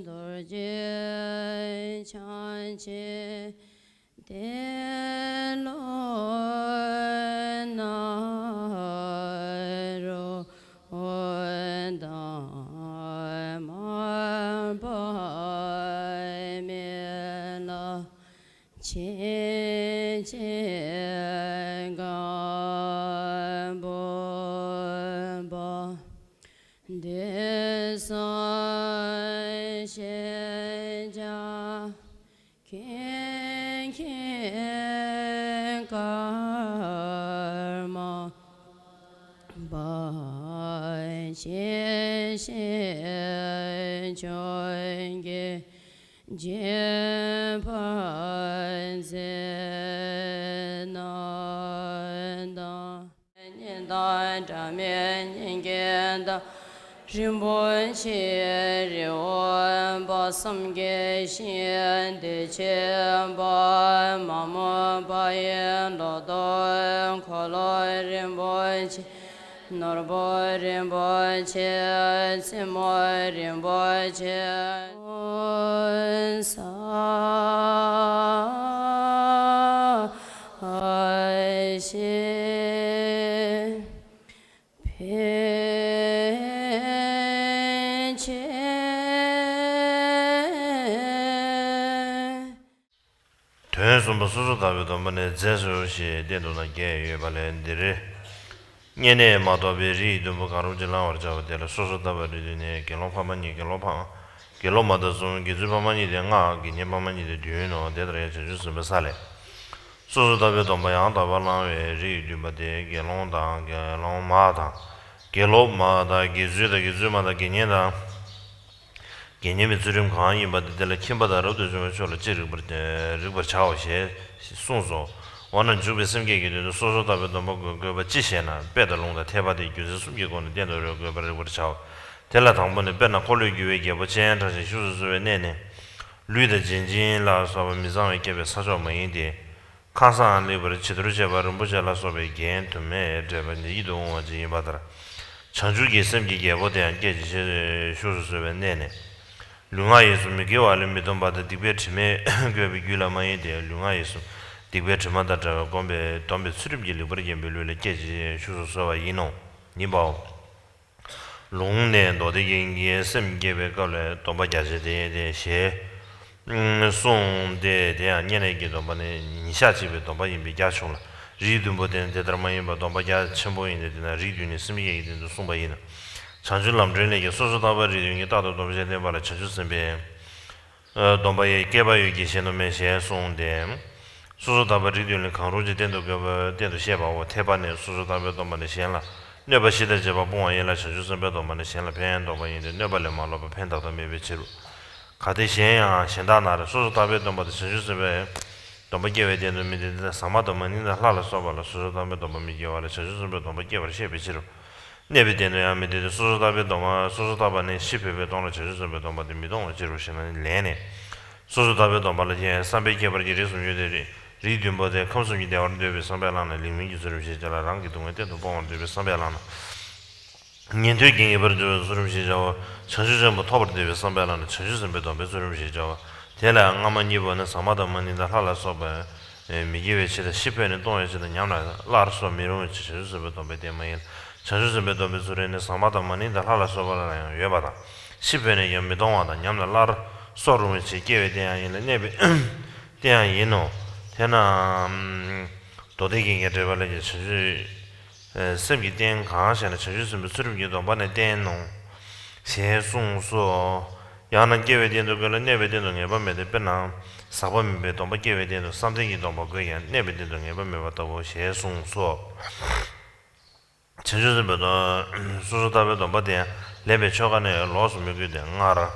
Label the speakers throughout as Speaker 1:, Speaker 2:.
Speaker 1: dorje chanche de lo na ro da ma ba me la che che ga bo ba de sa she ja ken ken karma ba she she choy ge je pan ze na da nian da zha mian yin gen da rinpo che riwan pa sam ge xin de che pa ma mo pa yin lo do ko lo rinpo che norbo rinpo che simo rinpo che sa she
Speaker 2: Sumba Susu Tabi Dombane Zesu Shi Denduna Gen Yu Balendiri Nyene Matobi Ri Dumbu Karuji Lawar Java Dela Susu Tabi Ridine Gelon Pamani Gelon Pang Gelon Mata Sun Gizu Pamani De Nga Ginye Pamani De Duno Dedra Yachichu Sumba Sale Susu Tabi Domba Yang Taba Langwe Ri Dumba De Gelon Dang Gelon Mata Gelon Mata Gizu Da Gizu Mata Ginye Da 개념이 주름 강이 받을 kim바다로도 좀 저를 르버 차오시 송소 원은 주베 섬게기도 소소다베도 뭐그 지시나 배달롱다 태바디 규제 숨기고는 된도로 그 버르버 차오 텔라 당번에 배나 콜류기웨게 버첸다시 슈스스웨 내내 류의 진진라서 미상에 개베 사조 메인데 카산 리버 치드르 제바른 부자라서베 겐투메 제바니 이동하지 받더라 전주기 섬기게 보대한 게지 슈스스웨 내내 lunga yesu mi ge wale mi don ba de dibe chime ge bi gula ma ye de lunga yesu dibe chima da da gombe dombe surim ge le bur ge be le ge ji shu su so wa yin no ni ba long ne do de yin ye sem ge be ga le don ba ja je de xie song de de an ne ge don ba ne ni xia ji be don ba yin bi ja chung la ri dun bo de de da ma yin ba don ba ja chen bo yin de na ri dun ni sim ye de song ba yin 장주람들에게 소소다버리는 다도 동시에 말에 전주선배 동바에 개발이 계시는 메시에 송데 소소다버리는 강로지 된도 된도 셰바고 태반에 소소다버도 만에 시행라 네바시대 제바 봉원이라 전주선배도 만에 시행라 팬도 보이는데 네발레 말로 팬다도 메베치로 가대시야 신다나를 소소다버도 만에 전주선배 동바게에 되는 미데 사마도 만이나 하라 소발로 소소다버도 만에 개발에 전주선배도 만에 개발 셰베치로 네베데노야 메데 소소다베 도마 소소다바네 시페베 동로 제주선베 도마데 미동을 지루시는 레네 소소다베 도마르제 삼베게 버지리 숨유데리 리듬보데 컴스미 데어르데베 삼베라나 리밍이 저르시자라 랑기 동에데도 봉원데베 삼베라나 년되게 버저 저르시자와 전주전부 토버데베 삼베라나 전주선베 도베 저르시자와 대라 아마니보는 사마다만이다 할라소베 미기베치데 시페는 동에서도 냠나 라르소 미롱이 전주선베 도베 데마일 전주선배도 미술에는 사마다만이 달라서버라요. 예바다. 시변에 연미동하다 냠나 라르 소름이 지게에 대한 일은 네비 대한 예노 대나 도대기게 되발레 전주 습기 된 강하시는 전주선배 수름기도 반에 대노 세송소 야는 게에 대한도 그런 네베 되는 게 밤에도 변나 사범배 동바 게에 대한 삼등이 동바 그게 네베 되는 게 밤에 왔다고 세송소 전주선배도 소소다배도 뭐대 레베 초간에 로스미게 응아라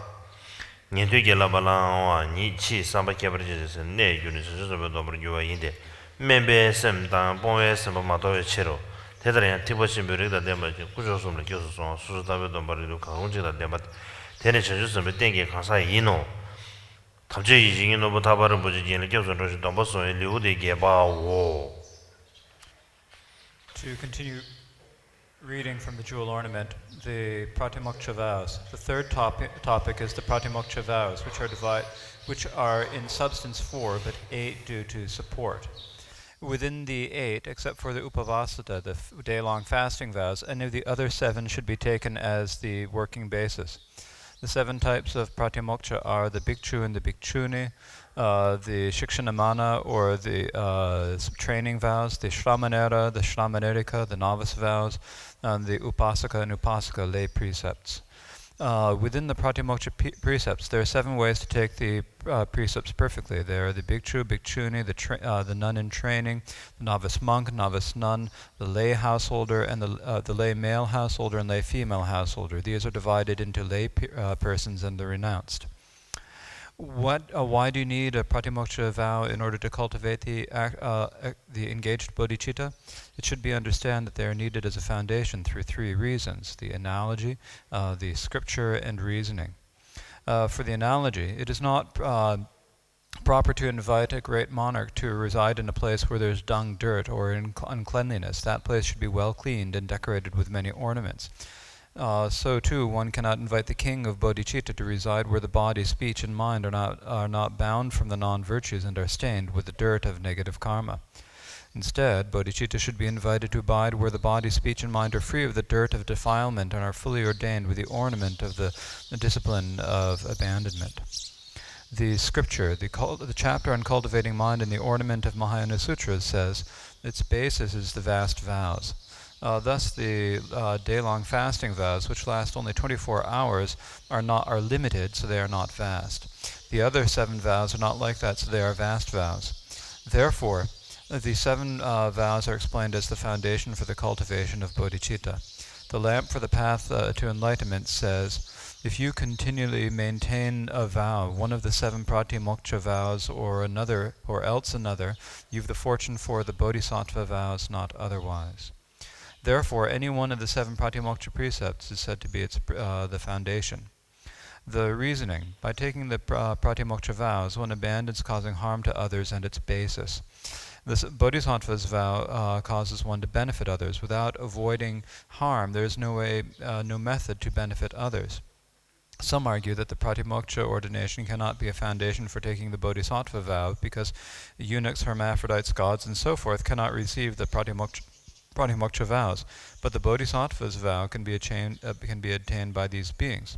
Speaker 2: 니되게라발라와 니치 삼바케버지스 네 유니 전주선배도 버주와 인데 멤베 셈당 봉에 셈마도 체로 대들이 티버신베르다 데마지 구조숨을 교수송 소소다배도 버리도 강원지다 데마 대내 전주선배 땡게 강사에 이노 갑자기 이징이 너무 다바른 보지기는 교수는 넘버서에 리우데게 바오
Speaker 3: To continue Reading from the Jewel Ornament, the Pratimoksha vows. The third topic is the Pratimoksha vows, which are in substance 4, but 8 due to support. Within the 8, except for the Upavasata, the day-long fasting vows, any of the other 7 should be taken as the working basis. The 7 types of Pratimoksha are the Bhikshu and the Bhikshuni, the Shikshanamana, or the training vows, the Shramanera, the Shramanerika, the novice vows, and the Upasaka and Upasaka lay precepts. Within the Pratimoksha precepts, there are 7 ways to take the precepts perfectly. There are the Bhikshu, Bhikshuni, the nun in training, the novice monk, novice nun, the lay householder, and the lay male householder and lay female householder. These are divided into lay persons and the renounced. Why do you need a Pratimoksha vow in order to cultivate the engaged bodhicitta? It should be understood that they are needed as a foundation through 3 reasons: the analogy, the scripture, and reasoning. For the analogy, it is not proper to invite a great monarch to reside in a place where there's dung, dirt, or uncleanliness. That place should be well cleaned and decorated with many ornaments. So too, one cannot invite the king of bodhicitta to reside where the body, speech, and mind are not bound from the non-virtues and are stained with the dirt of negative karma. Instead, bodhicitta should be invited to abide where the body, speech, and mind are free of the dirt of defilement and are fully ordained with the ornament of the discipline of abandonment. The scripture, the chapter on cultivating mind in the Ornament of Mahayana Sutras says its basis is the vast vows. Thus, the day-long fasting vows, which last only 24 hours, are limited, so they are not vast. The other 7 vows are not like that, so they are vast vows. Therefore, the 7 vows are explained as the foundation for the cultivation of bodhicitta. The lamp for the path to enlightenment says, if you continually maintain a vow, one of the 7 Pratimoksha vows or else another, you've the fortune for the bodhisattva vows, not otherwise. Therefore, any one of the 7 Pratimoksha precepts is said to be the foundation. The reasoning: by taking the Pratimoksha vows, one abandons causing harm to others and its basis. This bodhisattva's vow causes one to benefit others. Without avoiding harm, there is no method to benefit others. Some argue that the Pratimoksha ordination cannot be a foundation for taking the bodhisattva vow because eunuchs, hermaphrodites, gods, and so forth cannot receive the Pratimoksha vows, but the bodhisattva's vow can be attained by these beings.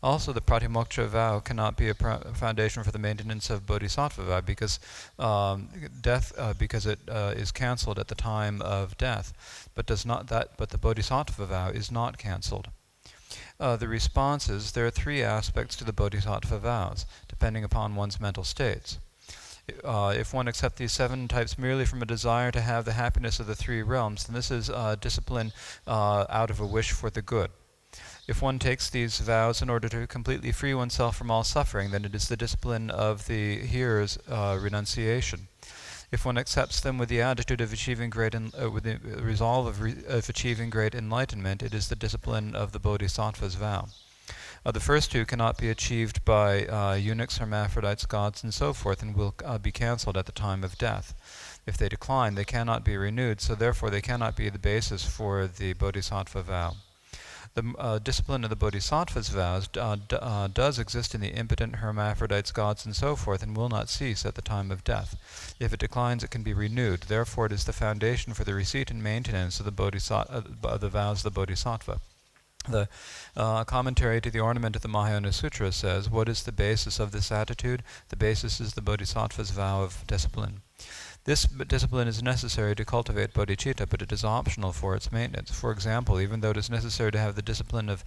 Speaker 3: Also, the Pratimoksha vow cannot be a foundation for the maintenance of bodhisattva vow because it is cancelled at the time of death, but the bodhisattva vow is not cancelled. The response is there are 3 aspects to the bodhisattva vows, depending upon one's mental states. If one accepts these 7 types merely from a desire to have the happiness of the 3 realms, then this is discipline out of a wish for the good. If one takes these vows in order to completely free oneself from all suffering, then it is the discipline of the hearer's renunciation. If one accepts them with the attitude of achieving with the resolve of achieving great enlightenment, it is the discipline of the bodhisattva's vow. The first 2 cannot be achieved by eunuchs, hermaphrodites, gods, and so forth, and will be cancelled at the time of death. If they decline, they cannot be renewed, so therefore they cannot be the basis for the bodhisattva vow. The discipline of the bodhisattva's vows does exist in the impotent hermaphrodites, gods, and so forth, and will not cease at the time of death. If it declines, it can be renewed. Therefore, it is the foundation for the receipt and maintenance of the vows of the bodhisattva. The commentary to the Ornament of the Mahayana Sutra says, what is the basis of this attitude? The basis is the bodhisattva's vow of discipline. This discipline is necessary to cultivate bodhicitta, but it is optional for its maintenance. For example, even though it is necessary to have the discipline of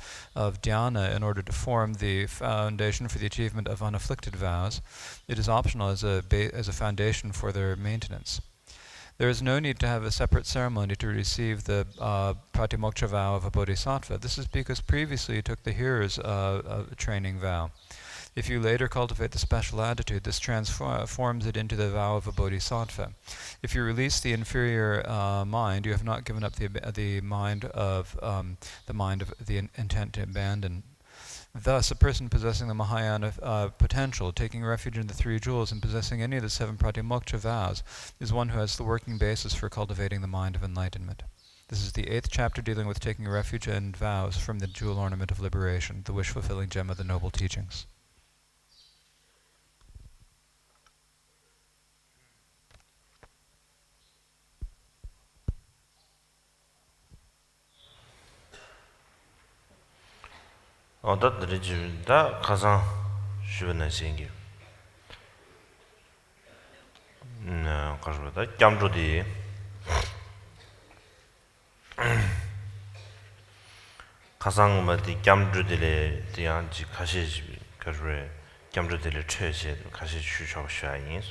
Speaker 3: dhyana in order to form the foundation for the achievement of unafflicted vows, it is optional as a foundation for their maintenance. There is no need to have a separate ceremony to receive the pratimoksha vow of a bodhisattva. This is because previously you took the hearer's training vow. If you later cultivate the special attitude, this transforms it into the vow of a bodhisattva. If you release the inferior mind, you have not given up the mind of the intent to abandon. Thus, a person possessing the Mahayana potential, taking refuge in the 3 jewels, and possessing any of the 7 pratimoksha vows, is one who has the working basis for cultivating the mind of enlightenment. This is the 8th chapter dealing with taking refuge and vows from the jewel ornament of liberation, the wish-fulfilling gem of the Noble Teachings.
Speaker 2: 어다들이 주다 가상 주변에 생기. 가서다 잠조디. 가상마디 잠조디레 대한지 가시 가서에 잠조디레 최세 가시 주셔셔인.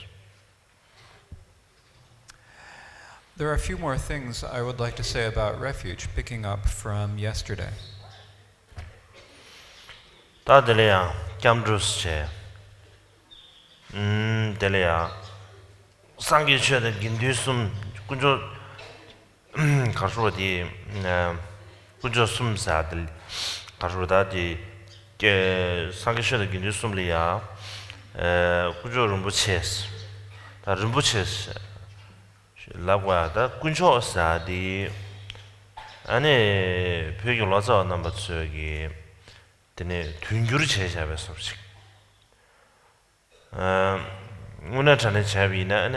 Speaker 3: There are a few more things I would like to say about refuge, picking up from yesterday.
Speaker 2: 다들이야 잠조스체. 들이야 상기셔의 긴뒤숨 군조 가서디 군조 숨사들 가서다디 게 상기셔의 긴뒤숨리야 군조 rumbuches 다 rumbuches 라고하다 군조사디 안에 표기 라자 넘버 2기 되네 둔규를 제시하면서 없이 오늘 전에 제비나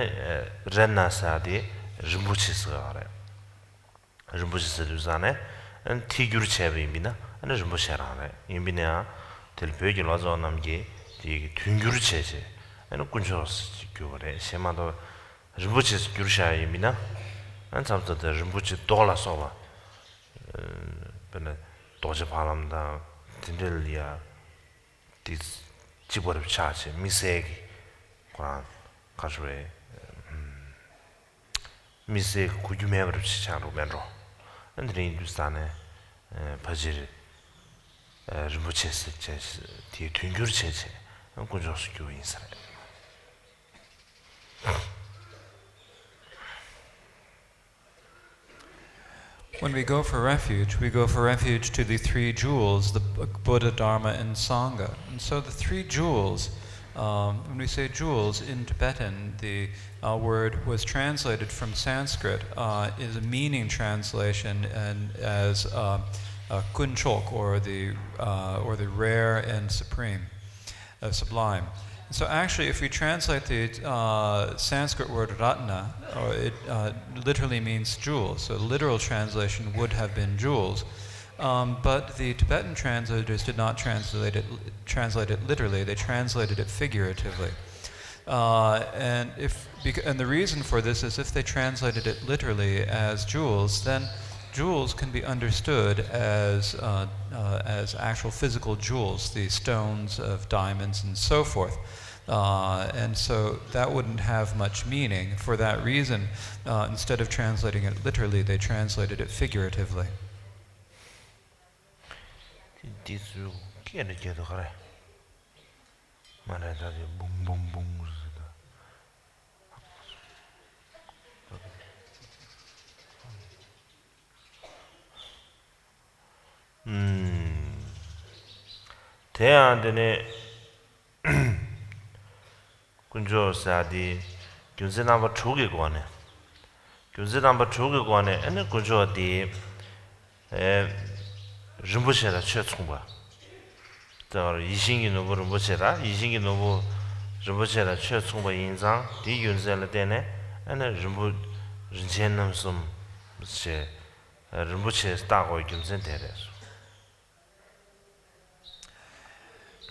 Speaker 2: 렌나사디 rumbuches가 알아요. rumbuches들잖아요. 티규르 제비입니다. 아니 rumbuches라네. 임비냐 될 표기 라자 남기 이 둔규를 제시 아니 군조스 교래 세마도 rumbuches 규르샤입니다. 안 잡다 rumbuches 돌아서봐 근데 도저 바람다 진들이야 디 집어를 차지 미세기 관 가서에 미세 구주매를 치자로 맨로 근데 인도스탄에 바지를 rumbuches 제시 뒤 둔규를 제시 군조스 교인사
Speaker 3: When we go for refuge to the 3 jewels, the Buddha, Dharma, and Sangha. And so the 3 jewels, when we say jewels in Tibetan, the word was translated from Sanskrit, is a meaning translation and as kunchok, or the rare and supreme, sublime. So actually, if we translate the Sanskrit word ratna, it literally means jewels. So the literal translation would have been jewels. But the Tibetan translators did not translate it literally. They translated it figuratively. And the reason for this is if they translated it literally as jewels, then jewels can be understood as actual physical jewels, the stones of diamonds and so forth. And so that wouldn't have much meaning. For that reason, instead of translating it literally, they translated it figuratively.
Speaker 2: 대안되네 군조 사디 군세 넘버 2개 관에 군세 넘버 2개 관에 에네 군조디 rumbuches라 최총과 더 이신기 노부를 못해라 이신기 노부 rumbuches라 최총과 인상 디 윤세를 때네 에네 rumbu rinchen 좀 제 rumbuches 다고 김선 대래서.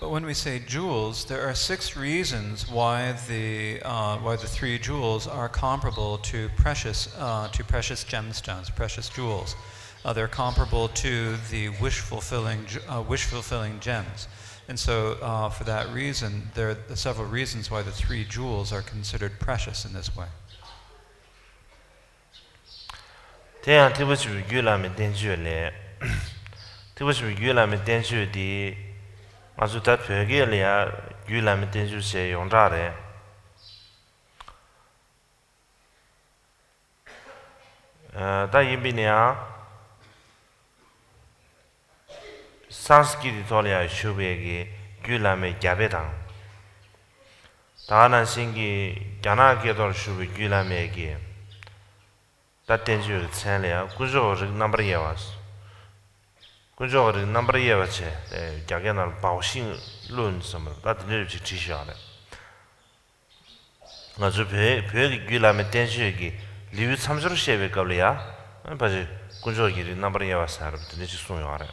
Speaker 3: But when we say jewels, there are 6 reasons why the 3 jewels are comparable to precious gemstones, precious jewels. They're comparable to the wish-fulfilling gems. And so, for that reason, there are several reasons why the 3 jewels are considered precious in this way.
Speaker 2: 대안 티버치 유라면 된주래. 티버치 유라면 된주디 아주 다 벽에리아 유라면 된주세 용자래. 다 임비냐 산스키리 돌이야 슈베기 유라면 야베당. 다나 신기 야나게돌 슈베 유라면기 다 텐주 챤래야 구조 넘버 예와스 구조 넘버 예와체 자게나 바오싱 룬 섬 다들 지시하래 아주 배의 귀라면 텐주기 리뷰 참조를 시에 걸려야 바지 구조기 넘버 예와스하러 되지 소요하래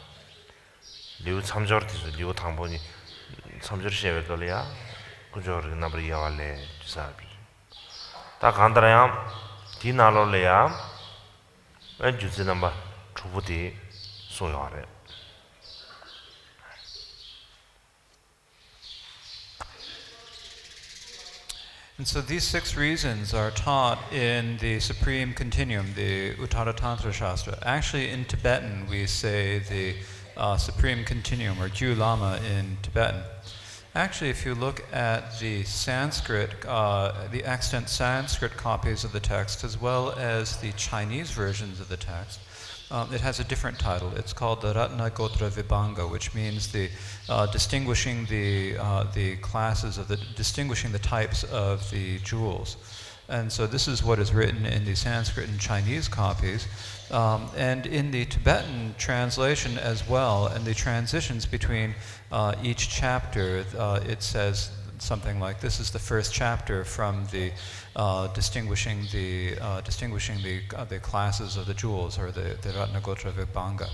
Speaker 2: 리뷰 참조를 리뷰 당보니 참조를 시에 걸려야 구조 넘버 예와래 주사비 다 간다라야 디나로래야 왼주지 넘버 초부디 소요하래
Speaker 3: And so these 6 reasons are taught in the Supreme Continuum, the Uttara Tantra Shastra. Actually, in Tibetan, we say the Supreme Continuum, or Ju Lama in Tibetan. Actually, if you look at the Sanskrit, the extant Sanskrit copies of the text, as well as the Chinese versions of the text, it has a different title. It's called the Ratna Gotra Vibhanga, which means the distinguishing the classes of distinguishing the types of the jewels. And so this is what is written in the Sanskrit and Chinese copies. And in the Tibetan translation as well, and the transitions between each chapter, it says something like, this is the first chapter from the distinguishing the classes of the jewels, or the Ratnagotra Vibhanga.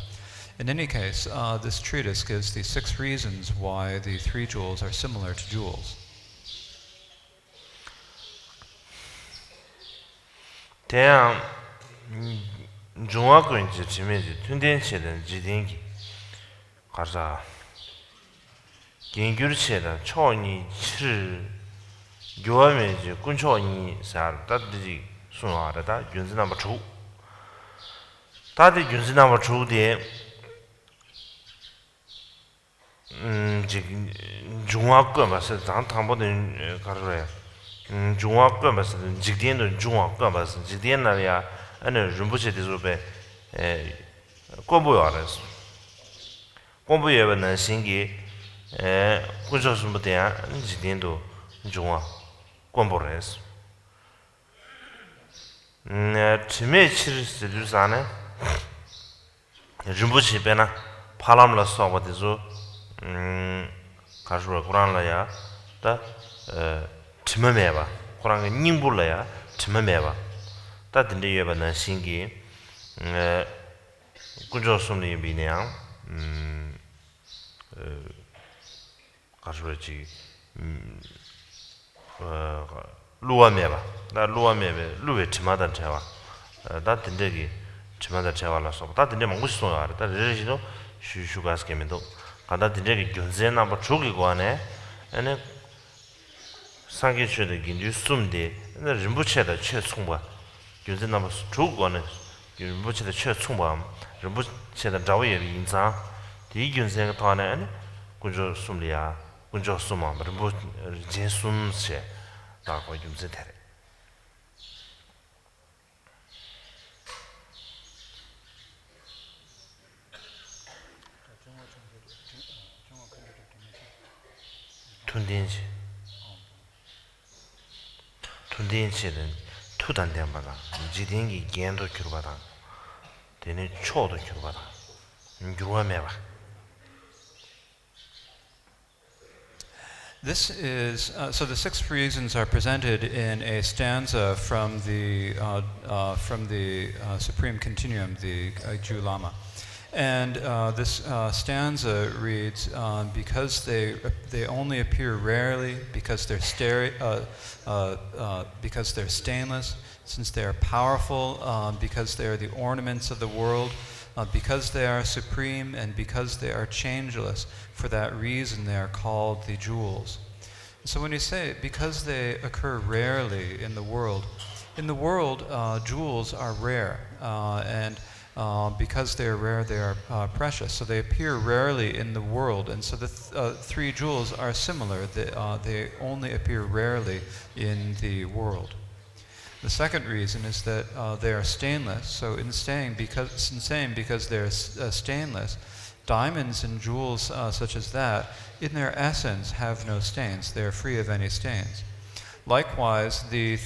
Speaker 3: In any case, this treatise gives the 6 reasons why the 3 jewels are similar to jewels.
Speaker 2: 대양 중화권지 지면지 튼된체는 지den기 가자 긴규르체다 초니 칠 교화면지 군초니 살 다들이 순화하다 윤진나마 주 다들 윤진나마 주대 지금 중화권 맞서 당보는 가르래 중화권 맞서 직된도 중화권 맞서 직된나야 아니 rumbuche 디조베 공부요 알았어 공부에는 신기 군조스무대야 직된도 중화 공부를 했어 치매 치르스들사네 rumbuche 베나 팔람라 소바디조 가르로 쿠란라야 다 치매메바 쿠란가 닝불라야 치매메바 다든지 예반은 신기 군조스무리 비냥 가르로지 루아메바 다 루아메베 루에 치마단 제와 다 든데기 치마단 제와라서 다 든데 먹고 싶어요 알아 다 레지도 슈슈가스케면도 가다 든데기 견제나 뭐 죽이고 하네 아니 상계체의 긴주 숨데 나 림부체다 최총과 견제나 죽고는 림부체의 최총과 림부체의 자위의 인상 이 견제가 타네 군조 숨리야 군조 숨마 림부 제숨체 나고 юм세테레 툰딘치는 투단대마다 지딩이 겐도 규르바다 되네 초도 규르바다 규르메바.
Speaker 3: This is so. The 6 reasons are presented in a stanza from the Supreme Continuum, the Ju Lama, and this stanza reads, because they only appear rarely, because they're stainless, since they are powerful, because they are the ornaments of the world, because they are supreme, and because they are changeless. For that reason, they are called the jewels. So when you say because they occur rarely in the world, jewels are rare, and because they are rare, they are precious. So they appear rarely in the world, and so the 3 jewels are similar. They only appear rarely in the world. The second reason is that they are stainless. So in saying because they're stainless, diamonds and jewels such as that, in their essence, have no stains. They are free of any stains. Likewise, the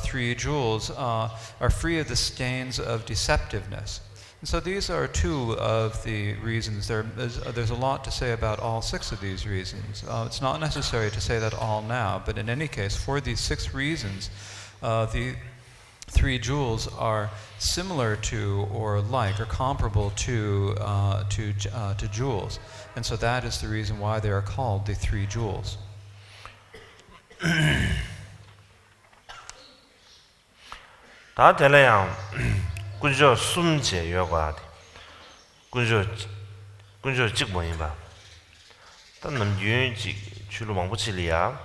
Speaker 3: three jewels are free of the stains of deceptiveness. And so these are two of the reasons. There's a lot to say about all six of these reasons. It's not necessary to say that all now, but in any case, for these six reasons, the three jewels are similar to, or like, or comparable to jewels. And so that is the reason why they are called the three jewels.
Speaker 2: 다 될래야 군저 숨제 요가디 군저 직모인바 단남 유인지 출로 망부치리야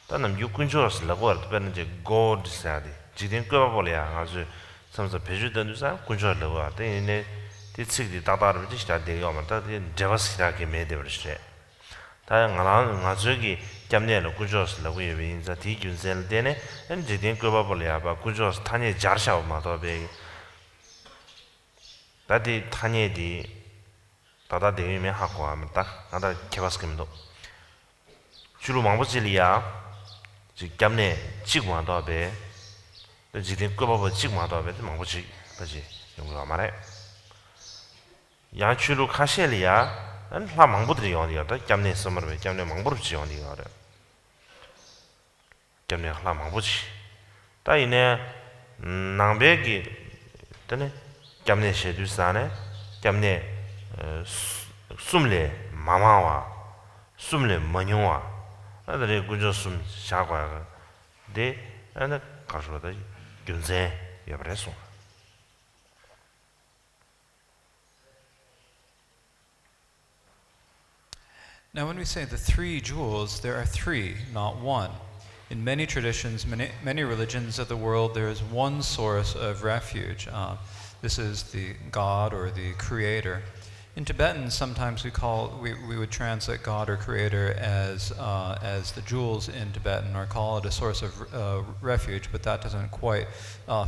Speaker 2: 단남 육군저스 라고르 베는제 god 사디 지딘 거버려야 아주 섬서 배주던 주사 군저라고 하더니 디치기 다다르 비시다 되요만 다디 제바스라게 메데버시 다양한 가족이 잠내로 군저스라고 예빈자 디균셀 되네 엔지딘 거버려야 바 군저스 타니 자르샤오 마도베 다디 타니디 다다 되면 하고 하면 딱 나다 개봤습니다. 주로 망부질이야. 지 잠내 지금 와도 배. 지금 거버 지금 와도 배 망부지 그지. 용거 말해. 야 주로 가실이야. 한 망부들이 어디야? 잠내 섬을 잠내 망부르지 어디가 그래. 잠내 한 망부지. 따이네 남배기 되네. 잠내 쉐두사네. 잠내 숨레 마마와 숨레 머녀와 아들의 군저 숨 샤과가 데 안에 가서다 균세 여버렸어.
Speaker 3: Now when we say the three jewels, there are three, not one. In many traditions, many religions of the world, there is one source of refuge. This is the God or the Creator. In Tibetan, sometimes we would translate God or Creator as the jewels in Tibetan, or call it a source of refuge, but that doesn't quite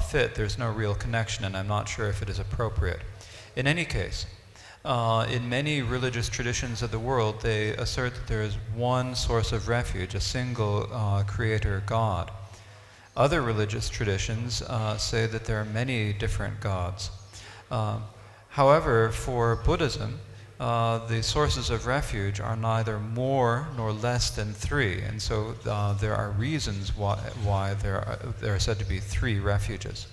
Speaker 3: fit. There's no real connection, and I'm not sure if it is appropriate. In any case, in many religious traditions of the world, they assert that there is one source of refuge, a single Creator God. Other religious traditions say that there are many different gods. However, for Buddhism, the sources of refuge are neither more nor less than three, and so there are reasons why there are said to be three refuges.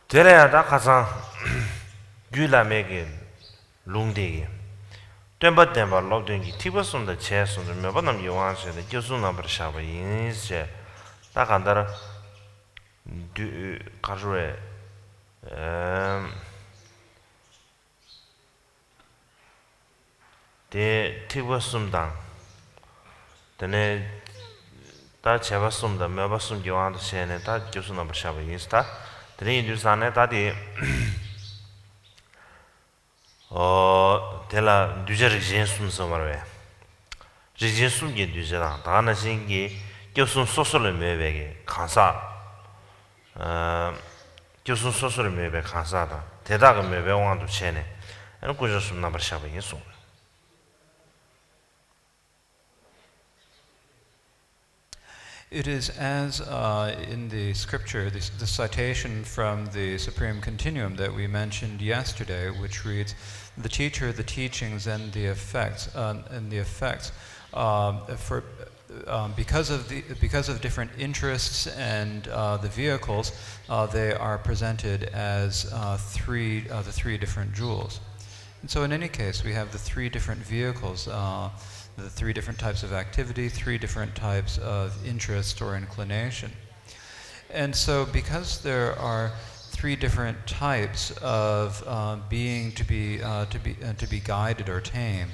Speaker 2: 데레야다 가상 귤라메게 룽데게 템바템바 로드인기 티버스온데 체스온데 메바남 요한세데 교수나 버샤바 인세 다간다라 두 가르에 데 티버스움당 데네 다 제바스움다 메바스움 요한도 세네 다 교수나 버샤바 인스타 드레인두산에 다디 텔라 두저르진 숨서마레 지진 숨게 두저라 다나 신기 교순 소설을 매베게 간사 교순 소설을 매베 간사다 대다가 매베 왕도 체네 안 고저 숨나 버샤바 예수.
Speaker 3: It is as in the scripture, the citation from the Supreme Continuum that we mentioned yesterday, which reads, "The teacher, the teachings, and the effects, because of different interests and the vehicles, they are presented as the three different jewels." And so, in any case, we have the three different vehicles. The three different types of activity, three different types of interest or inclination. And so because there are three different types of being to be guided or tamed,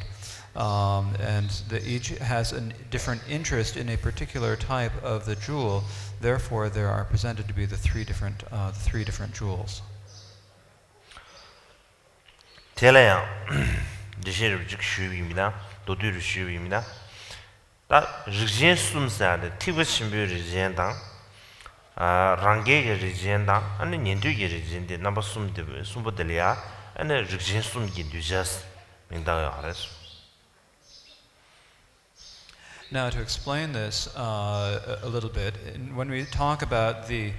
Speaker 3: and each has a different interest in a particular type of the jewel, therefore there are presented to be the three different jewels.
Speaker 2: 텔레야 디시르 직슈입니다. 도두르 슈입니다. 다 리젠 숨사데 티브 심뷰 리젠당 랑게게 리젠당 아니 닌두게 리젠데 넘버 숨데 숨보들이야 아니 리젠 숨기 두자스 민다요 알았어.
Speaker 3: Now, to explain this a little bit, when we talk about the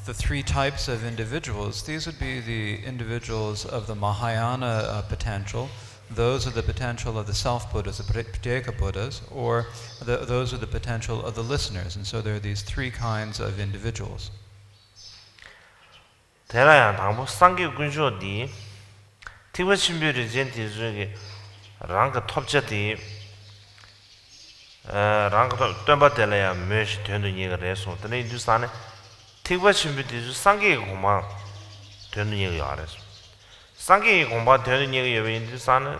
Speaker 3: three types of individuals, these would be the individuals of the Mahayana potential. Those are the potential of the self-Buddhas, the Prateka Buddhas, or those are the potential of the listeners. And so there are these three kinds of individuals.
Speaker 2: 대라야 당부 상계 군쇼디 티버 신비를 젠티 저게 랑가 톱제디 랑가 덤바텔야 메시 되는 얘기를 해서 근데 인두산에 티버 신비디 상계 공마 되는 얘기가 알았어. 상계 공마 되는 얘기 여기 인두산에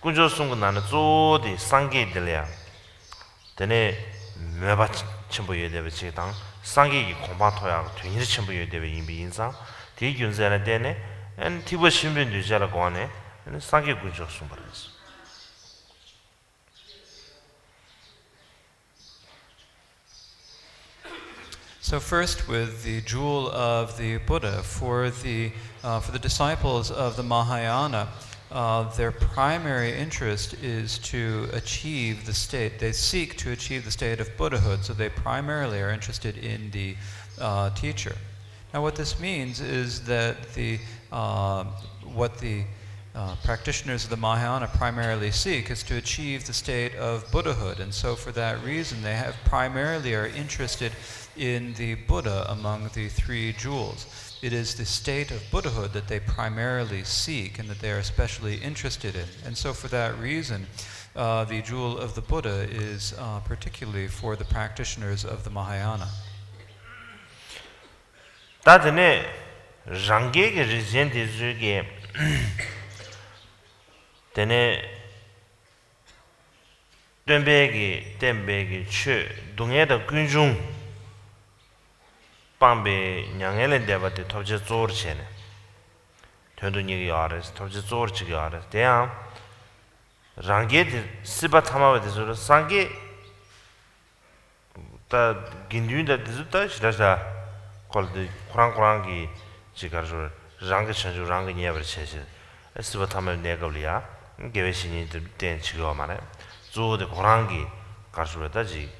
Speaker 2: 군조 송고 나는 조디 상계들이야. 되네 매바 첨부 예대베 지당 상계 공마 토야 되는 첨부 예대베 인비 인상 대균자는 되네 엔 티버 신변도 잘 거네 상계 군조 송바르스.
Speaker 3: So first, with the jewel of the Buddha, for the disciples of the Mahayana, their primary interest is to achieve the state. They seek to achieve the state of Buddhahood, so they primarily are interested in the teacher. Now, what this means is that what the practitioners of the Mahayana primarily seek is to achieve the state of Buddhahood, and so for that reason, they primarily are interested in the Buddha among the three jewels. It is the state of Buddhahood that they primarily seek and that they are especially interested in. And so for that reason, the jewel of the Buddha is particularly for the practitioners of the Mahayana.
Speaker 2: 다드네 랑게게 리젠디 주게 데네 덴베기 추 동에다 군중 빵베 냥엘에 대바데 톱제 조르체네 된도 얘기 알아서 톱제 조르치가 알아서 대야 랑게 시바 타마베 대서 상게 다 긴준다 대서다 시라자 콜데 쿠랑쿠랑기 지가르 랑게 천주 랑게 녀버 체시 시바 타마베 내가블이야 개외신이 된 지가 말해 조데 쿠랑기 가르르다지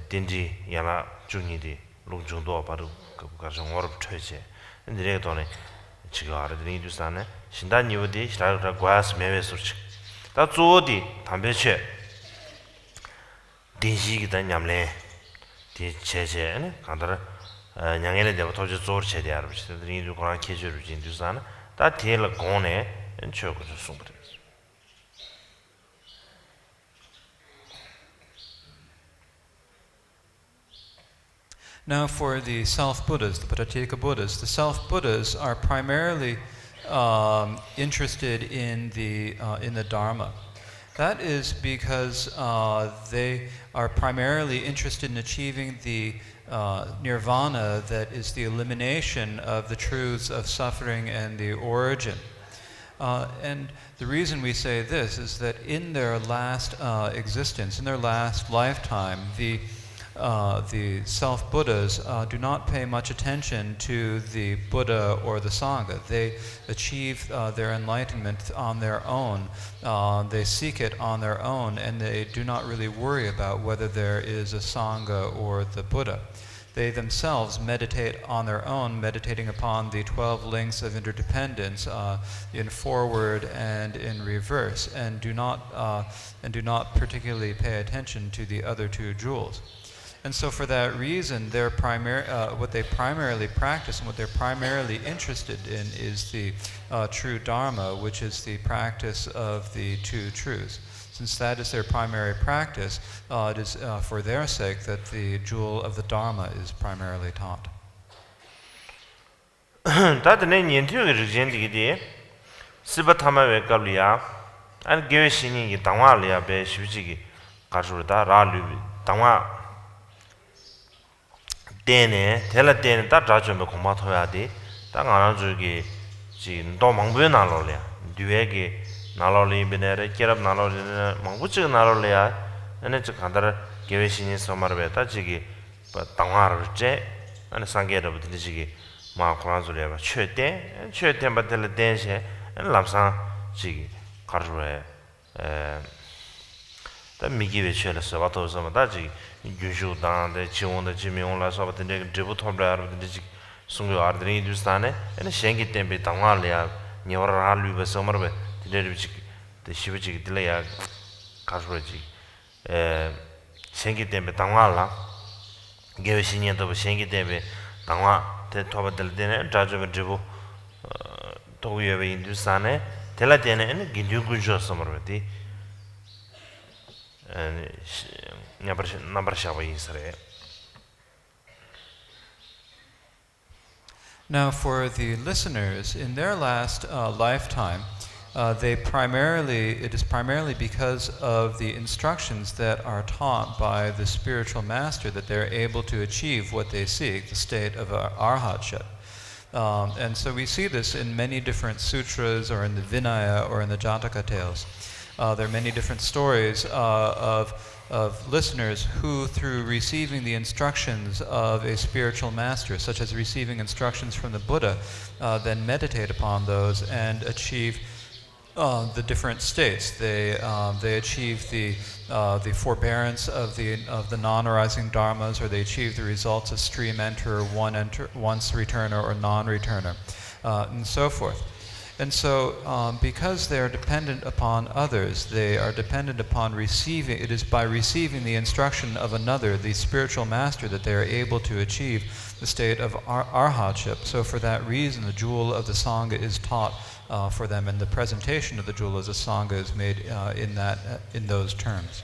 Speaker 2: 딘지 야나 중이디 롱정도 바로 그 가정 어렵 쳐지. 근데 내가 돈에 지금 알아들이 인도산에 신단 이후에 시라라 과스 매매소치. 다 조디 담배체. 딘시기다 냠래. 디 제제네 간다라 냥에네 되고 도저 조르 체대 알아보시. 인도 고랑 계절을 인도산에 다 딜 고네 엔초고 숨버려.
Speaker 3: Now, for the self-Buddhas, the Prateka Buddhas, the self-Buddhas are primarily interested in the Dharma. That is because they are primarily interested in achieving the nirvana, that is the elimination of the truths of suffering and the origin. And the reason we say this is that in their last existence, in their last lifetime, the self-Buddhas do not pay much attention to the Buddha or the Sangha. They achieve their enlightenment on their own. They seek it on their own, and they do not really worry about whether there is a Sangha or the Buddha. They themselves meditate on their own, meditating upon the 12 links of interdependence in forward and in reverse, and do not particularly pay attention to the other two jewels. And so for that reason, what they primarily practice and what they're primarily interested in is the true Dharma, which is the practice of the two truths. Since that is their primary practice, it is for their sake that the jewel of the Dharma is primarily taught.
Speaker 2: 데네 텔라데네 다 자주면 공마토야디 딱 안아주기 지금 또 망부에 나로래 뒤에게 나로리 비네레 깨럽 나로리는 망부지 나로래야 아니 저 간다라 개외신이 소마르베다 지기 당화르제 아니 상계로부터 지기 마 코란소리야 최대 받들 댄세 람상 지기 가르에 다 미기베 쳬르서 와도 섬다지 유슈단데 지원의 지명라 서버데 드부 톰라르데 지 숭요 아르드니 두스타네 에네 셴기 템베 당알이야 녀라르비베 서머베 디레르비지 데 시비지 딜레야 가스로지 에 셴기 템베 당알라 게베시니도 셴기 템베 당와 데 토바들데네 자주베 드부 도위에 인두스타네 텔라데네 에네 긴주군조 서머베디
Speaker 3: Now, for the listeners, in their last lifetime, it is primarily because of the instructions that are taught by the spiritual master that they're able to achieve what they seek, the state of arhatship. And so we see this in many different sutras or in the Vinaya or in the Jataka tales. There are many different stories of listeners who, through receiving the instructions of a spiritual master, such as receiving instructions from the Buddha, then meditate upon those and achieve the different states. They achieve the forbearance of the non-arising dharmas, or they achieve the results of stream enterer, once returner, or non-returner, and so forth. And so, because they are dependent upon others, they are dependent upon receiving. It is by receiving the instruction of another, the spiritual master, that they are able to achieve the state of arhatship. So, for that reason, the jewel of the sangha is taught for them, and the presentation of the jewel of the sangha is made in those terms.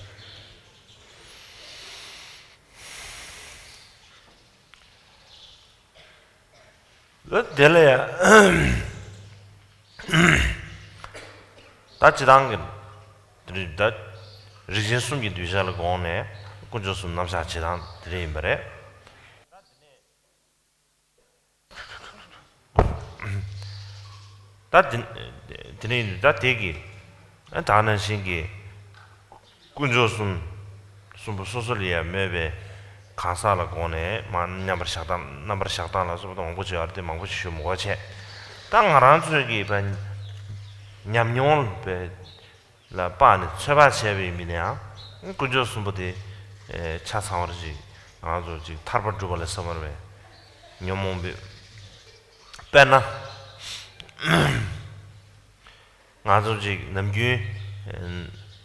Speaker 2: 다치당은 드리다 리진숨기 뒤잘 고네 군조숨 남사치당 드리임버레 드린 대기 다는 신기 군조숨 숨부 소설이야 매베 가사라 고네 남버샤단라서 동부지 알때 망부시 뭐체 당하란 저기 반 냠뇽 베라 빠네 쳬바쳬비미냐 군조숨부디 차상어지 아주 지 탈버주벌에 서머베 냠몽베 빼나 아주 지 남규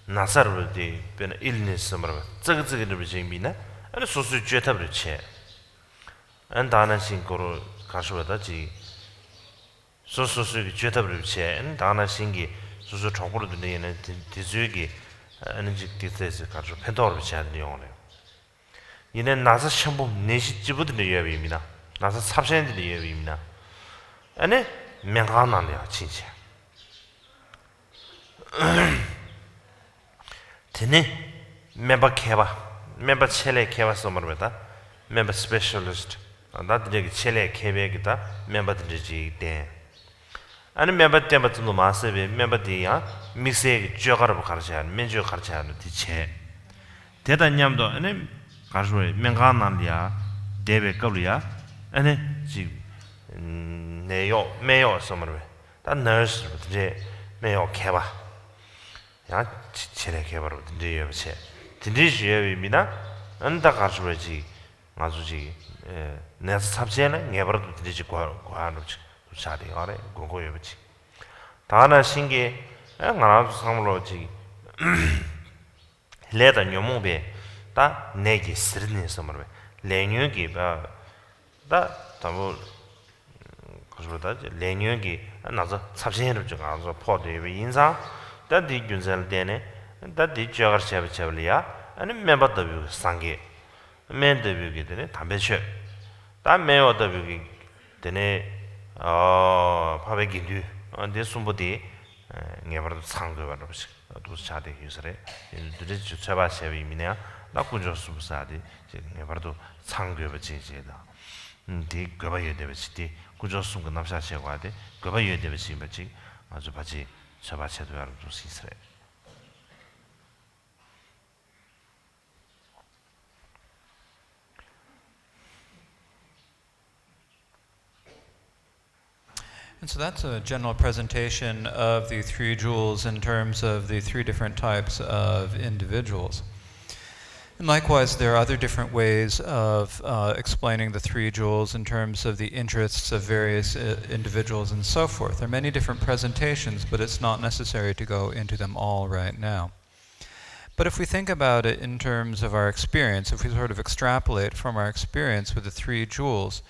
Speaker 2: 나사르디 베나 일니스 서머베 저거저거를 비징비나 아니 소수 쥐타브르체 안다나 신고로 가셔다지 소소스 쥐타브르체 다나 신기 소소 정보를 듣는 디즈기 에너지 디테스 가지고 펜더를 비치하는 용어네. 이는 나서 첨부 내시 집어드는 예비입니다. 나서 삽신들 예비입니다. 아니 명강난이야 진짜. 드네 멤버 첼레 케바 소머르다. 멤버 스페셜리스트. 나들이 첼레 케베기다. 멤버들이 돼. 아니 멤버 때부터 마스베 멤버디야 믹스에 쥐어가로 가르쳐야 맨주 가르쳐야 디체 대단냠도 아니 가르쳐에 명강난이야 데베 거리야 아니 지 내요 소머르 다 너스 이제 매요 개봐 야 첼레 개바로 이제 여보세 딘디지에입니다 안다 가르쳐지 아주지 내가 삽제는 개바로 딘디지 과하는 자리 아래 고고여지 다나 신기 나라도 상물로지 레다 녀몽베 다 내기 스르니서 말베 레뉴기 바다 담보 그러다 레뉴기 나서 삽신으로 좀 가서 포대에 인사 다디 균zel 되네 다디 저거 챵챵리야 아니 멤버도 비 상게 멤버도 비게 되네 담배셔 다 매워도 비게 되네 파베기류 안데 숨보디 녀버도 상도바로 도 차데 유스레 드르 주차바 셰비미냐 나군조 숨사디 녀버도 상도바지제다 디 거바여 되베시디 구조 숨고 남사셰와데 거바여 되베시바지 아주 바지 차바체도 야로 두시스레.
Speaker 3: And so that's a general presentation of the three jewels in terms of the three different types of individuals. And likewise, there are other different ways of explaining the three jewels in terms of the interests of various individuals and so forth. There are many different presentations, but it's not necessary to go into them all right now. But if we think about it in terms of our experience, if we sort of extrapolate from our experience with the three jewels,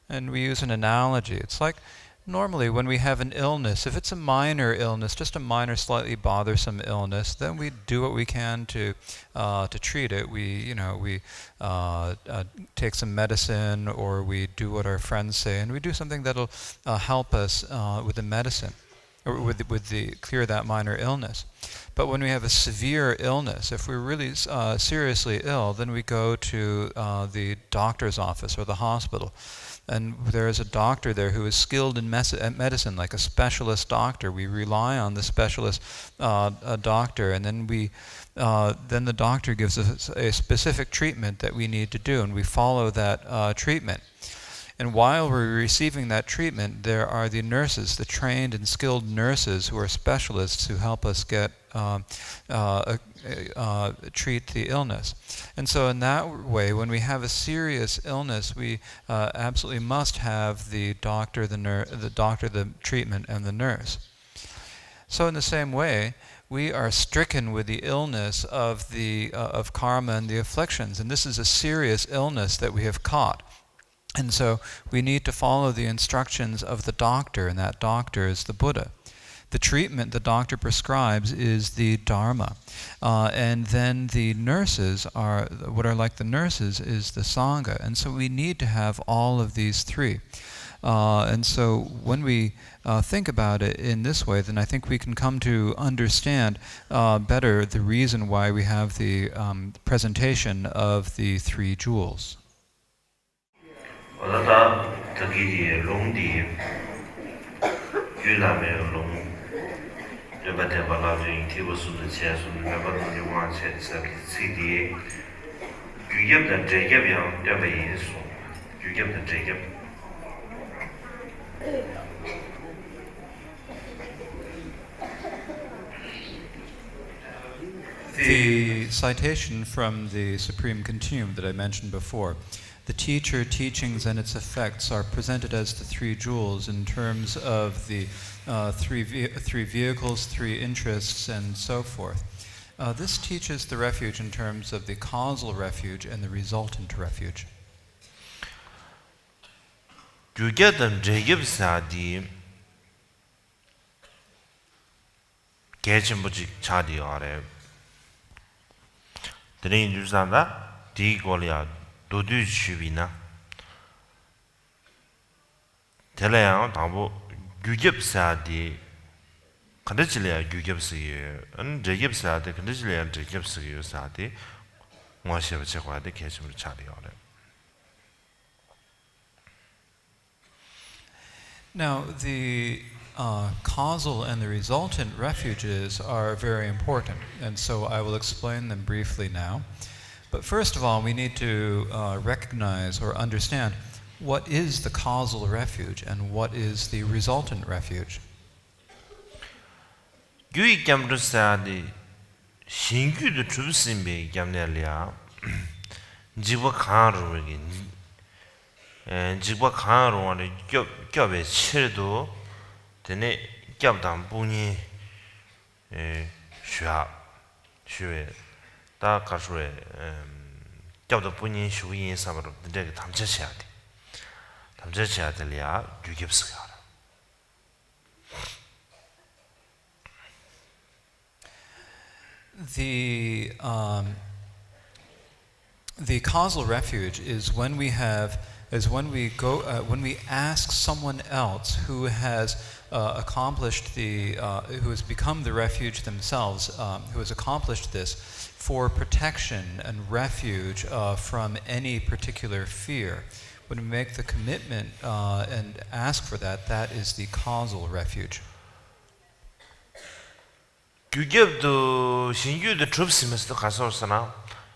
Speaker 3: and we use an analogy, it's like normally when we have an illness, if it's a minor illness, just a minor, slightly bothersome illness, then we do what we can to treat it. We take some medicine, or we do what our friends say, and we do something that'll help us with the medicine, or clear that minor illness. But when we have a severe illness, if we're really seriously ill, then we go to the doctor's office or the hospital. And there is a doctor there who is skilled in medicine, like a specialist doctor. We rely on the specialist doctor, and then then the doctor gives us a specific treatment that we need to do, and we follow that treatment. And while we're receiving that treatment, there are the nurses, the trained and skilled nurses who are specialists who help us treat the illness. And so in that way, when we have a serious illness, we absolutely must have the doctor, the treatment, and the nurse. So in the same way, we are stricken with the illness of karma and the afflictions, and this is a serious illness that we have caught. And so we need to follow the instructions of the doctor, and that doctor is the Buddha. The treatment the doctor prescribes is the Dharma. And then the nurses what are like the nurses is the Sangha. And so we need to have all of these three. And so when we think about it in this way, then I think we can come to understand better the reason why we have the presentation of the three jewels. The citation from the Supreme Continuum that I mentioned before, the teacher, teachings, and its effects are presented as the three jewels in terms of the three vehicles, three interests, and so forth. This teaches the refuge in terms of the causal refuge and the resultant refuge.
Speaker 2: 도두 슈비나 텔레양 당보 규ገብ사디 컨디질이야 규ገብ스요 안 제ገብ사디 컨디질이야 제ገብ스요 사디 뭐셔 제과데 계심을 차리요.
Speaker 3: Now the causal and the resultant refuges are very important, and so I will explain them briefly now. But first of all, we need to recognize or understand what is the causal refuge and what is the resultant refuge.
Speaker 2: 규익겸도사디 신규도 주심비 겸nerlia 지와 강로기 지와 강로의 겹겹의 치르도 되네 겹담 분이 쉬에 다 가수에 겹도 분이 쉬인 사바로 되게 담제해야 돼. 담제해야 될이야 규격스가.
Speaker 3: The causal refuge is when we ask someone else who has accomplished who has become the refuge themselves, who has accomplished this, for protection and refuge from any particular fear. When we make the commitment and ask for that, that is the causal refuge.
Speaker 2: 규격도 신규도 좁으면서 가서서나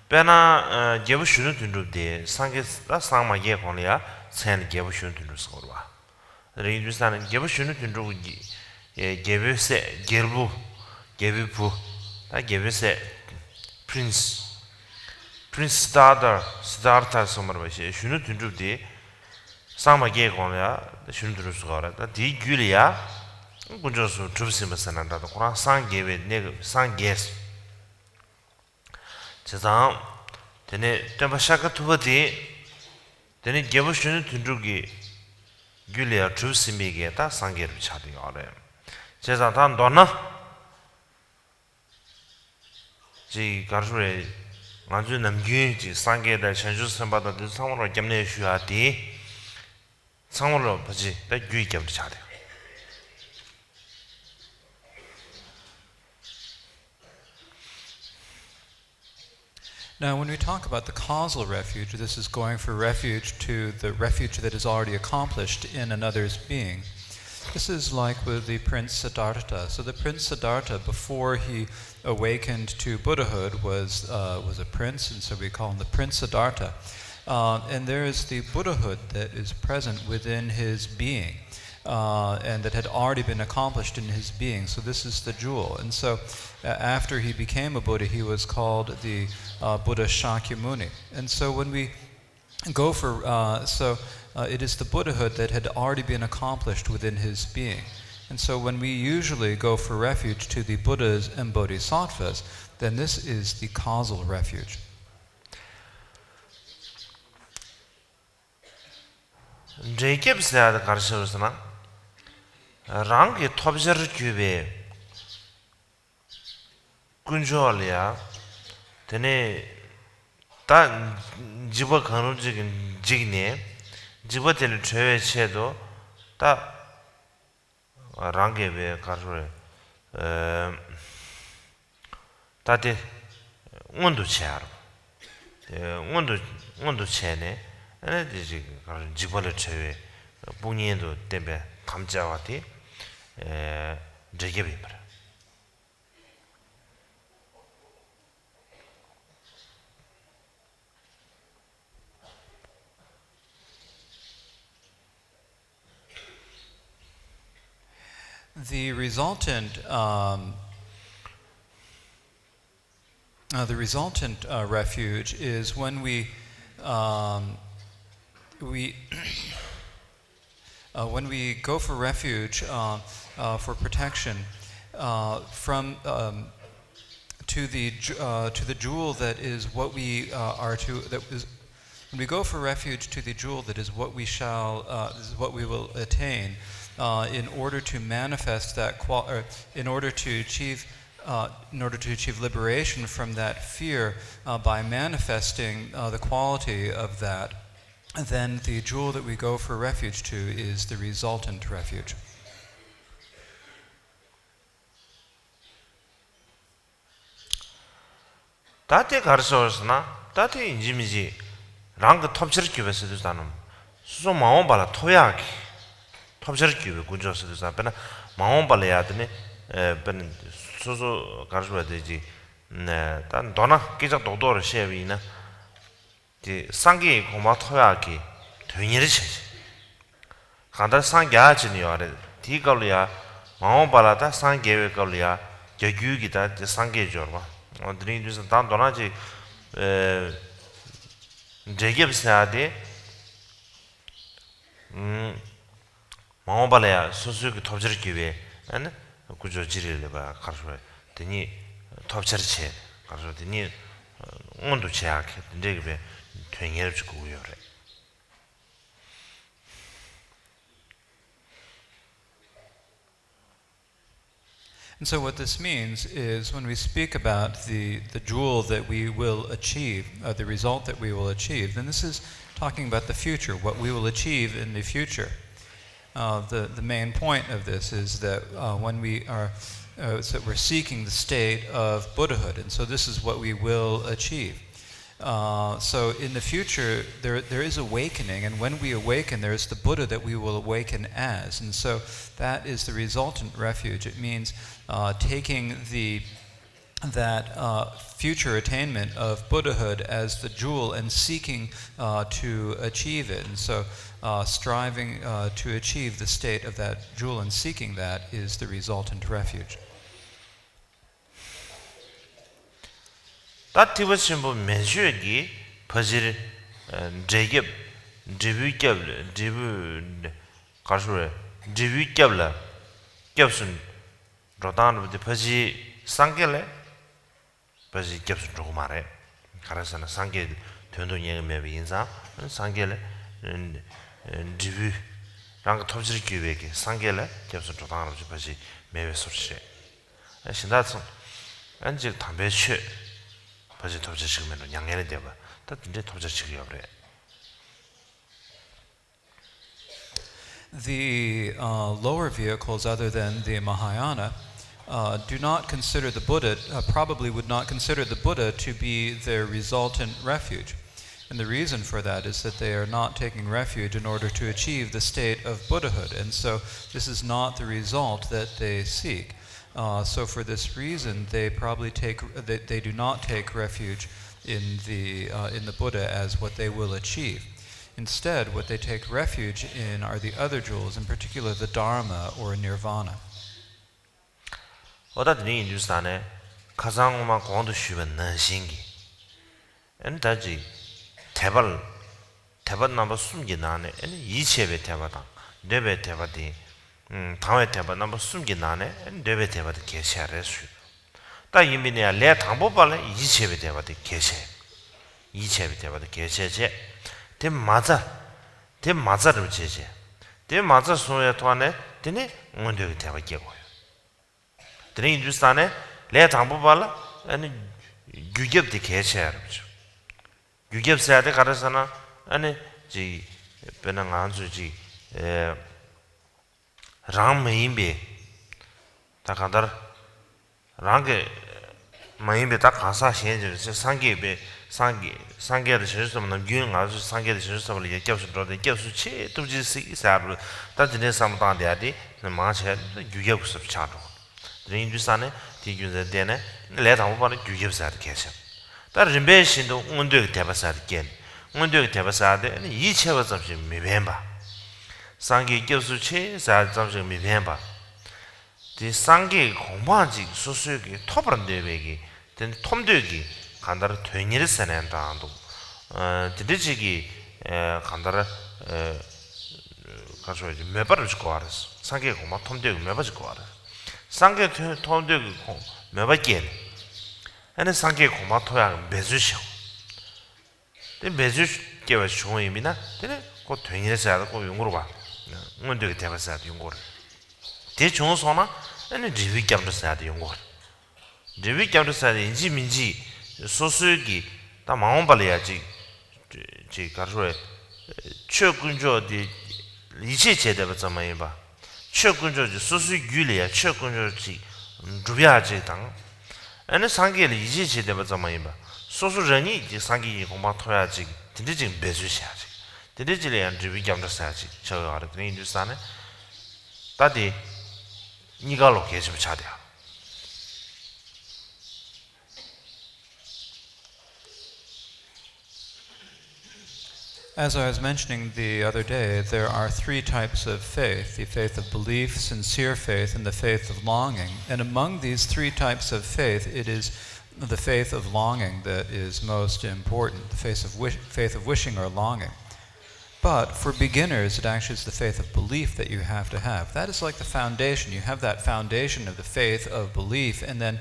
Speaker 2: 배나 개부슈는 든데 상계다 상마게 권이야 산 개부슈는 든서 와. 레인주스는 개부슈는 든로기 개베세 개부 개부부 다 개베세 프린스 Prince Siddhartha sommarbashi shunu tundrubdi sama ge gongya shunu durusugara da di gyulya kunjosu trubsimbasananda da Quran sangewe ne sanges chezam tene temba shaka tubati tene gebu shunu tundrugi gyulya trubsimbige da sangeru chadi yore chezam tan donna ji garjure manju namgyun ji sange da chanju sambada de samoro gemne shuati samoro baji da gyu gem chade
Speaker 3: Now, when we talk about the causal refuge, this is going for refuge to the refuge that is already accomplished in another's being. This is like with the Prince Siddhartha. So the Prince Siddhartha, before he awakened to Buddhahood, was a prince, and so we call him the Prince Siddhartha. And there is the Buddhahood that is present within his being, and that had already been accomplished in his being. So this is the jewel. And so after he became a Buddha, he was called the Buddha Shakyamuni. And so when we go for, it is the Buddhahood that had already been accomplished within his being. And so when we usually go for refuge to the Buddhas and Bodhisattvas, then this is the causal refuge.
Speaker 2: Jacob said Karshavasana Rangi Tobjar Cube Kunjolia Tene Ta Jiba Kanu Jigne Jibatel Treve Chedo Ta Rangi be Karsure Tate Undu Char Undu Chene and this Jibala Treve Buniendo Tembe Kamjawati Jacob.
Speaker 3: The resultant refuge is when we when we go for refuge for protection from to the jewel that is what we are to that is when we go for refuge to the jewel that is what we shall is what we will attain. In order to manifest that, in order to achieve liberation from that fear by manifesting the quality of that, then the jewel that we go for refuge to is the resultant refuge.
Speaker 2: Tate Karsosna, Tate Injimiji, Rang Topcherkivas is done. So Maombala Toyaki. Topcherkiv, Gunjos, Pena, Maombaleadne, Ben Suso Karswadeji, Dan Donna, Giza Dodor Shevina, the Sangi Komatoyaki, Twinirish. Kanda Sangachin, you are Tigolia, Maombalata, Sangi Golia, Jagugita, the Sangi Jorma, on the news of Dan Donaji Jacob Sade. 마오발레야 소수기 톱저기베 안 구조 지리를 봐 가서 되니 톱저치 가서 되니 온도 제약 되게 되게 주고 요래.
Speaker 3: And so what this means is when we speak about the jewel that we will achieve, the result that we will achieve, then this is talking about the future, what we will achieve in the future. The main point of this is that when we are so we're seeking the state of Buddhahood, and so this is what we will achieve. So in the future there is awakening, and when we awaken there is the Buddha that we will awaken as, and so that is the resultant refuge. It means taking that future attainment of Buddhahood as the jewel and seeking to achieve it. And so striving to achieve the state of that jewel and seeking that is the resultant refuge.
Speaker 2: 다 티버 심보 메슈기 퍼질 제게 디뷰겹 디뷰 가수에 디뷰겹라 겹순 로단부터 퍼지 상게래 퍼지 겹순 조금 말해 가라서는 상게 된동이 매비 인사 상게래 디뷰 랑 톱질 기획에 상게래 겹순 조단으로 퍼지 매비 소시 신다선 안지 담배쉬 퍼지 톱질 시키면 양해를 돼봐 다 이제 톱질 시키려 그래.
Speaker 3: The lower vehicles, other than the Mahayana, do not consider the Buddha, probably would not consider the Buddha to be their resultant refuge. And the reason for that is that they are not taking refuge in order to achieve the state of Buddhahood. And so this is not the result that they seek. So for this reason, they probably they do not take refuge in the Buddha as what they will achieve. Instead, what they take refuge in are the other jewels, in particular the Dharma or Nirvana.
Speaker 2: 어다드니 인주스탄에 가상만 공도 쉬면 난신기. 엔다지 대발 넘버 숨기 나네. 엔 이체베 대바다. 네베 대바디. 당외 대바 넘버 숨기 나네. 엔 네베 대바디 계셔야래수. 다 이민이야 레 당보발에 이체베 대바디 계셔. 이체베 대바디 계셔제. 대 맞아를 제제. 대 맞아 소야 토안에 되네 원되게 대바 깨고요. 드린 인주스탄에 레 당보발라 아니 유ገብ디 계셔야죠. 유ገብ사야데 가르사나 아니 지 베낭 안주지 랑메임베 다 간다 랑게 마임베 다 가사 신제 상계베 상계의 실수는 균 아주 상계의 실수를 얘기해서 들어도 계수치 도지시 사로 다진의 삼단대야디 마체 유ገብ스 차도 드린주산에 디규제 되네 레다고 바로 유ገብ사를 계셔 다른 배신도 운동이 대바사게 운동이 대바사데 이체가 잠시 미변바 상계 교수치 사 잠시 미변바 디 상계 공부한지 수수기 토브런 대백이 된 톰되기 간다라 되니를 세낸다도 디디지기 간다라 가서 이제 매발을 줄 거 알았어 상계 공부 톰되기 매발 줄거 알았어 상계 톰되기 매발게 아니 상계 공부 토야 매주셔 데 매주 개와 중요입니다 근데 그 되니를 세야 고 용으로 봐 운동이 대바사야 용고를 대 중소나 아니 리뷰 겸도 세야 용고를 리뷰 겸도 세야 인지 민지 소수기 다 마음발이야지 지 가르에 최근저디 이체 제대로 점에 봐 최근저지 소수 유리야 최근저지 주비아지 당 아니 상계를 이체 제대로 점에 봐 소수전이 이제 상계 공부 토야지 진짜 배주셔야지 진짜리안 리뷰 겸도 써야지 저 알았더니 인주산에 다디 니가로 계속 차대
Speaker 3: As I was mentioning the other day, there are three types of faith: the faith of belief, sincere faith, and the faith of longing. And among these three types of faith, it is the faith of longing that is most important, the faith of wishing or longing. But for beginners, it actually is the faith of belief that you have to have. That is like the foundation. You have that foundation of the faith of belief, and then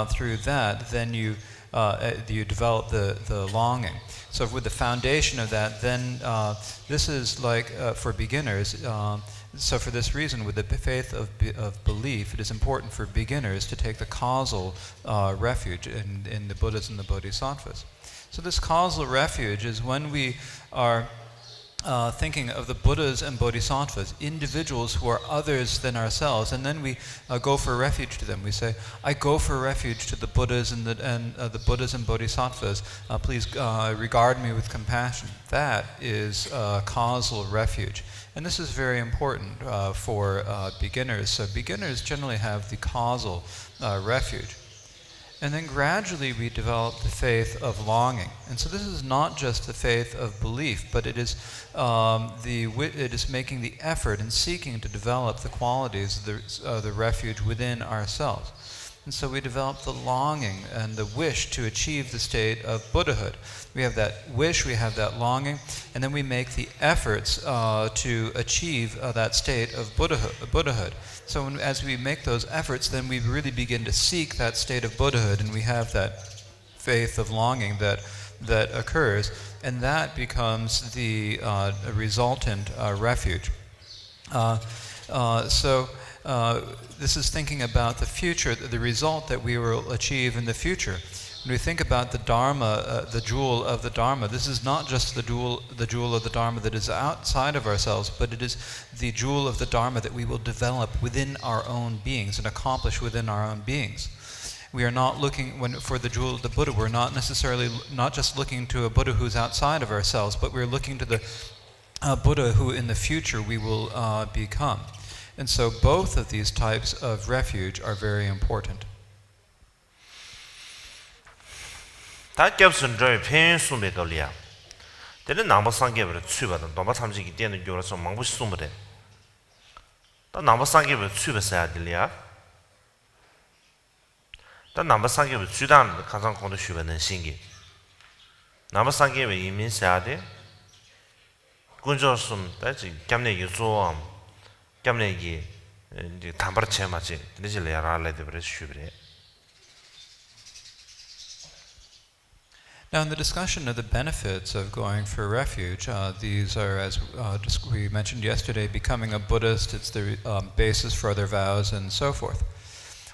Speaker 3: through that, then you develop the longing. So with the foundation of that, then this is like for beginners. So for this reason, with the faith of belief, it is important for beginners to take the causal refuge in the Buddhas and the Bodhisattvas. So this causal refuge is when we are thinking of the Buddhas and Bodhisattvas, individuals who are others than ourselves, and then we go for refuge to them. We say, "I go for refuge to the Buddhas and the Buddhas and Bodhisattvas. Please regard me with compassion." That is causal refuge, and this is very important for beginners. So beginners generally have the causal refuge. And then gradually we develop the faith of longing. And so this is not just the faith of belief, but it is making the effort and seeking to develop the qualities of the refuge within ourselves. And so we develop the longing and the wish to achieve the state of Buddhahood. We have that wish, we have that longing, and then we make the efforts to achieve that state of Buddhahood. So as we make those efforts, then we really begin to seek that state of Buddhahood, and we have that faith of longing that occurs, and that becomes the resultant refuge. This is thinking about the future, the result that we will achieve in the future. When we think about the Dharma, the jewel of the Dharma, this is not just the jewel of the Dharma that is outside of ourselves, but it is the jewel of the Dharma that we will develop within our own beings and accomplish within our own beings. We are not looking for the jewel of the Buddha. We're not just looking to a Buddha who's outside of ourselves, but we're looking to the Buddha who in the future we will become. And so both of these types of refuge are very important.
Speaker 2: 다 겹선 저의 편수매 걸리야. 되는 남바 상계를 취받은 도바 참지기 때는 요라서 망부 숨으래. 다 남바 상계를 취받아야 될이야. 다 남바 상계를 취단 가장 공도 쉬받는 신기. 남바 상계를 이민해야 돼. 군조숨 다지 겸내 요소함. 겸내기 이제 담바체 맞지. 되지래야 알아야 버려 쉬브래.
Speaker 3: Now, in the discussion of the benefits of going for refuge, these are, as we mentioned yesterday, becoming a Buddhist, it's the basis for other vows, and so forth.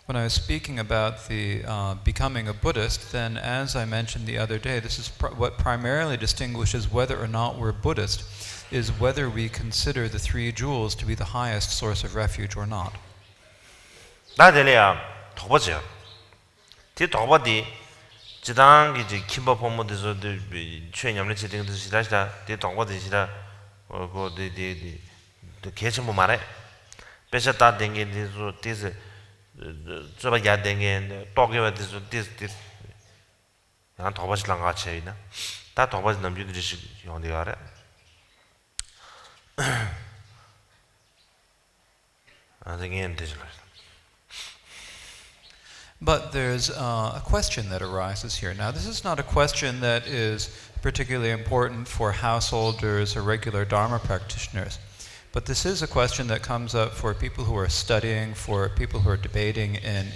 Speaker 3: When I was speaking about the becoming a Buddhist, then as I mentioned the other day, this is what primarily distinguishes whether or not we're Buddhist, is whether we consider the three jewels to be the highest source of refuge or not.
Speaker 2: 나들이야 더버져. 뒤 더버디 지당 이제 김밥 본모에서 최념을 지딩도 시다시다 대 동거되시다 그디디디 계속 뭐 말해 배셨다 댕게디서 디스 저바 야 댕게 또게와디서 디스 난 더버지랑 같이 있나 다 더버지 남주들이 용대 알아 아 되게 되지
Speaker 3: But there's a question that arises here. Now, this is not a question that is particularly important for householders or regular Dharma practitioners. But this is a question that comes up for people who are studying, for people who are debating, and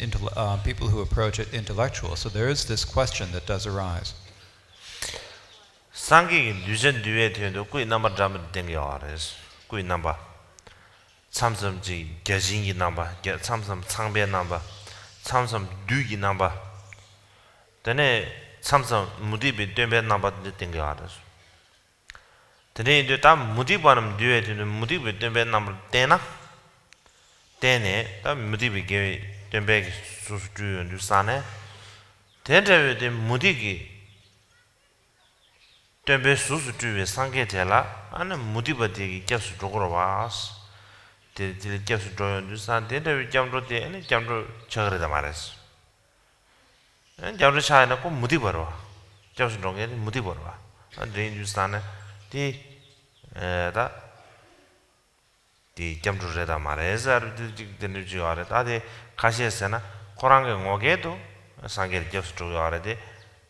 Speaker 3: people who approach it intellectual. So there is this question that does arise.
Speaker 2: 상기 뉴전 뒤에 되는 꾸이 넘버 잠을 땡겨 알아서 꾸이 넘버 참섬지 개진이 넘버 참섬 창배 넘버 참섬 듀기 넘버 전에 참섬 무디비 되면 넘버 땡겨 알아서 전에 이제 다 무디바는 뒤에 되는 무디비 되면 넘버 되나 되네 다 무디비 게 되면 수수주 뉴산에 대대에 무디기 되면 수수주에 상계되라 아는 무디바디기 계속 쪽으로 와서 데 계속 줘요 뉴산 대대 점로데 아니 점로 저거다 말했어 점로 차이나 꼭 무디버로 계속 정해 무디버로 와 아니 뉴산에 디다 디 점로래다 말해서 되는 줄 알아 다데 가시에서나 코랑게 오게도 상계를 계속 줘요 알아데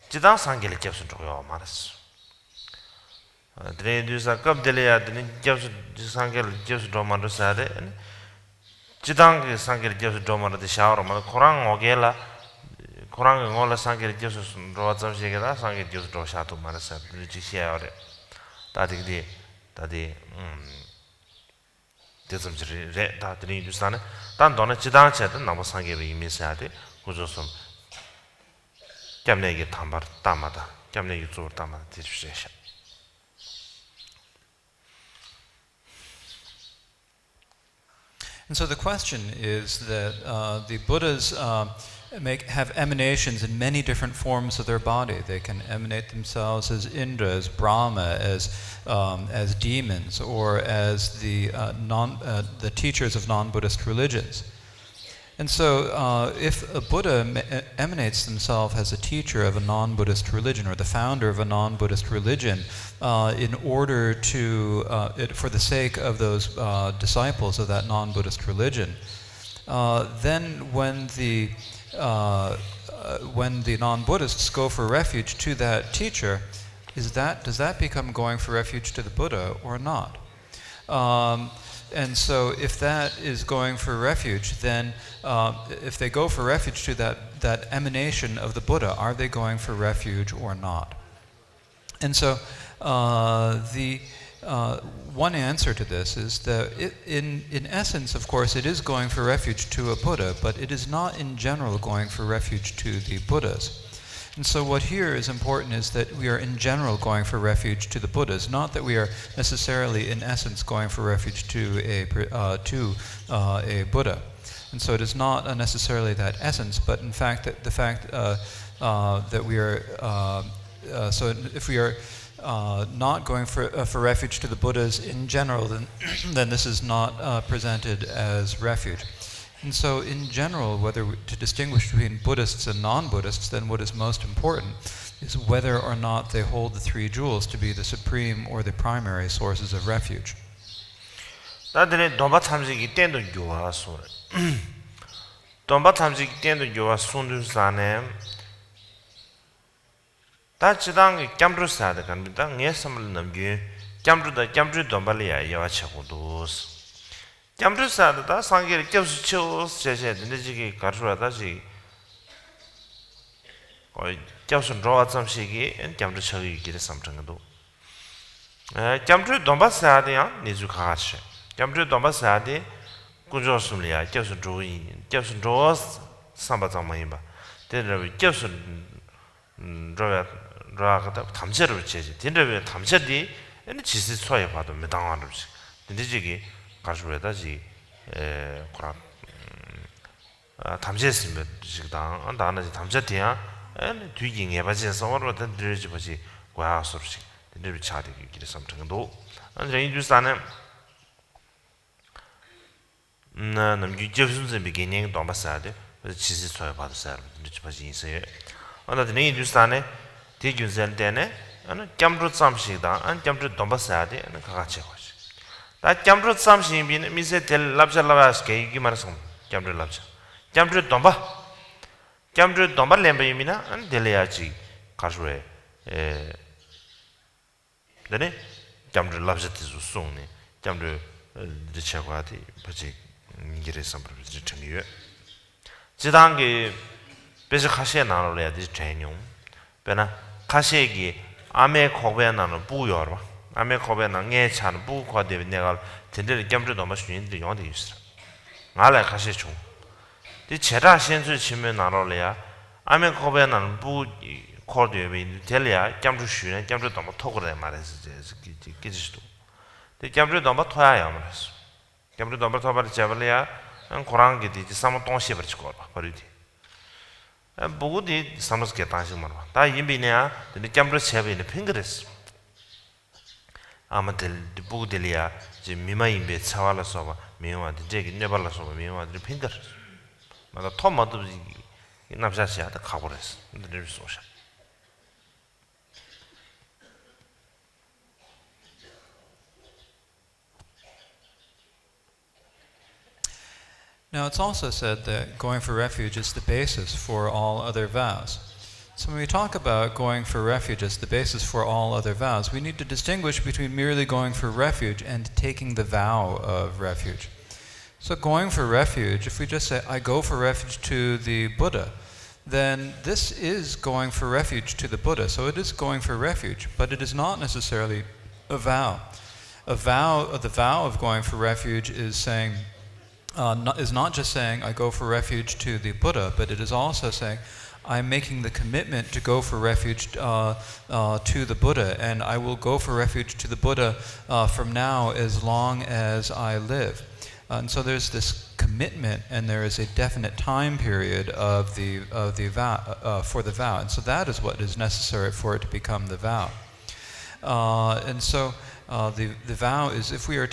Speaker 2: 지당 상계를 계속 줘요 말했어 드레두사 갑델이야 드니 접수 상계를 접수 도만도 사데 지당 상계를 접수 도만도 샤워만 코랑 오게라 코랑 올라 상계를 접수 로자 시게다 상계 접수 도 샤도 말사 리지시야래 다디디 다디 대점지레 다드니 두사네 단 돈에 지당 체도 너무 상계를 이미사데 고조섬 겸내게 담바 담마다 겸내게 조 담마다 디주시야
Speaker 3: And so the question is that the Buddhas have emanations in many different forms of their body. They can emanate themselves as Indras, Brahma, as demons, or as the teachers of non-Buddhist religions. And so if a Buddha emanates himself as a teacher of a non-Buddhist religion or the founder of a non-Buddhist religion in order to, for the sake of those disciples of that non-Buddhist religion, then when the non-Buddhists go for refuge to that teacher, does that become going for refuge to the Buddha or not? And so if that is going for refuge, then if they go for refuge to that emanation of the Buddha, are they going for refuge or not? And so one answer to this is that in essence, of course, it is going for refuge to a Buddha, but it is not in general going for refuge to the Buddhas. And so what here is important is that we are in general going for refuge to the Buddhas, not that we are necessarily in essence going for refuge to a Buddha. And so it is not necessarily that essence, but in fact that the fact that we are so if we are not going for refuge to the Buddhas in general, then this is not presented as refuge. And so in general, to distinguish between Buddhists and non-Buddhists, then what is most important is whether or not they hold the three jewels to be the supreme or the primary sources of refuge.
Speaker 2: 다들 domba 참식이 땐도 교화소. domba 참식이 땐도 교화 손두산에 다 지당 겸루사다 간다. 녜섬을 넘기 겸루 dombal이야 여와치고도. 겸루사다 상계를 겹수쳐 제제 되지기 가르라다지. 거의 겹순 로아 참식이 겸루 처리 기를 삼정도. 겸루 dom바사대야 니주 가치. 겸루 dom바사대 구조스물이야 겹순 조 삼바장만이봐. 대를 겹순 로아가 담체를 제지. 된데 담체디 에는 지시 소에 봐도 매당하는 식. 된지기 가르라다지 그라 담체스면 지당 안다나지 담체디야 에는 뒤징에 봐지 서로 된들지 봐지 과소식. 된데 차대기 기를 삼정도. 안데 인주산에 남기 제수는 beginning domba사데 지시 소에 봐도 사람 된지 봐지 있어요. 안다데 인주산에 대균전대네 아니 겸루 참식다 안 겸루 domba사데 아니 가가체 거지. 다 겸루 참식이 미세 될 랍잘라바스케 이기 말씀 겸루 랍자. 겸루 dom바 렘베이미나 안 될야지 가수에 되네 겸루 랍자티스 송네 겸루 지체과디 바지 이게 삼브르지 정리요. 지당게 베지 카시에 나올래야 돼 전용. 베나 카시에기 아메 코베 나는 부여로. 아메 코베 나게 찬 부과데 내가 된들 겸주 너무 쉬는데 용도 있어. 알아 카시 중. 이 제라 현실 치면 나올래야 아메 코베 나는 부 코드에 될야 겸주 쉬는 겸주 너무 토그래 말해서 이제 끼지도. 이 겸주 너무 토야야 말했어. 겸주 너무 토바를 잡을래야 고랑게 되지 삼 동시에 버치고 버리지. 보고디 삼스게 다시 말아. 다 임비냐 근데 겸주 세베는 핑그레스. 아마들 보고들이야 지 미마임베 차와라서 봐. 미와한테 제기 내발라서 봐. 미와한테 핑그레스. 맞아 토마도 남자시야다 가버렸어. 근데 소샤.
Speaker 3: Now, it's also said that going for refuge is the basis for all other vows. So when we talk about going for refuge as the basis for all other vows, we need to distinguish between merely going for refuge and taking the vow of refuge. So going for refuge, if we just say, I go for refuge to the Buddha, then this is going for refuge to the Buddha. So it is going for refuge, but it is not necessarily a vow. The vow of going for refuge is saying, is not just saying I go for refuge to the Buddha, but it is also saying I'm making the commitment to go for refuge to the Buddha, and I will go for refuge to the Buddha from now as long as I live. And so there's this commitment, and there is a definite time period of the vow for the vow, and so that is what is necessary for it to become the vow. And so the vow is, if we are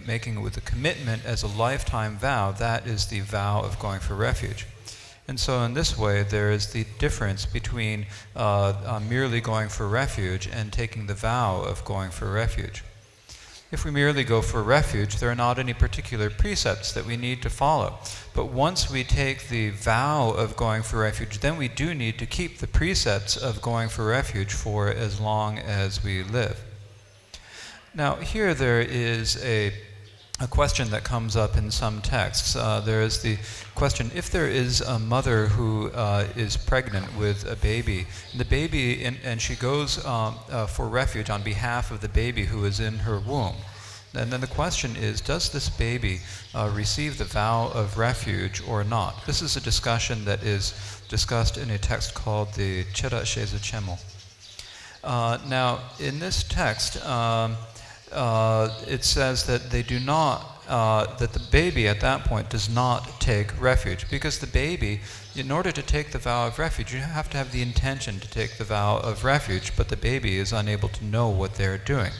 Speaker 3: making it with a commitment as a lifetime vow, that is the vow of going for refuge. And so in this way, there is the difference between merely going for refuge and taking the vow of going for refuge. If we merely go for refuge, there are not any particular precepts that we need to follow. But once we take the vow of going for refuge, then we do need to keep the precepts of going for refuge for as long as we live. Now, here there is a question that comes up in some texts. There is the question, if there is a mother who is pregnant with a baby, and she goes for refuge on behalf of the baby who is in her womb, and then the question is, does this baby receive the vow of refuge or not? This is a discussion that is discussed in a text called the Arya Kshema. Now, in this text, it says that they do not, that the baby at that point does not take refuge, because the baby, in order to take the vow of refuge, you have to have the intention to take the vow of refuge, but the baby is unable to know what they're doing.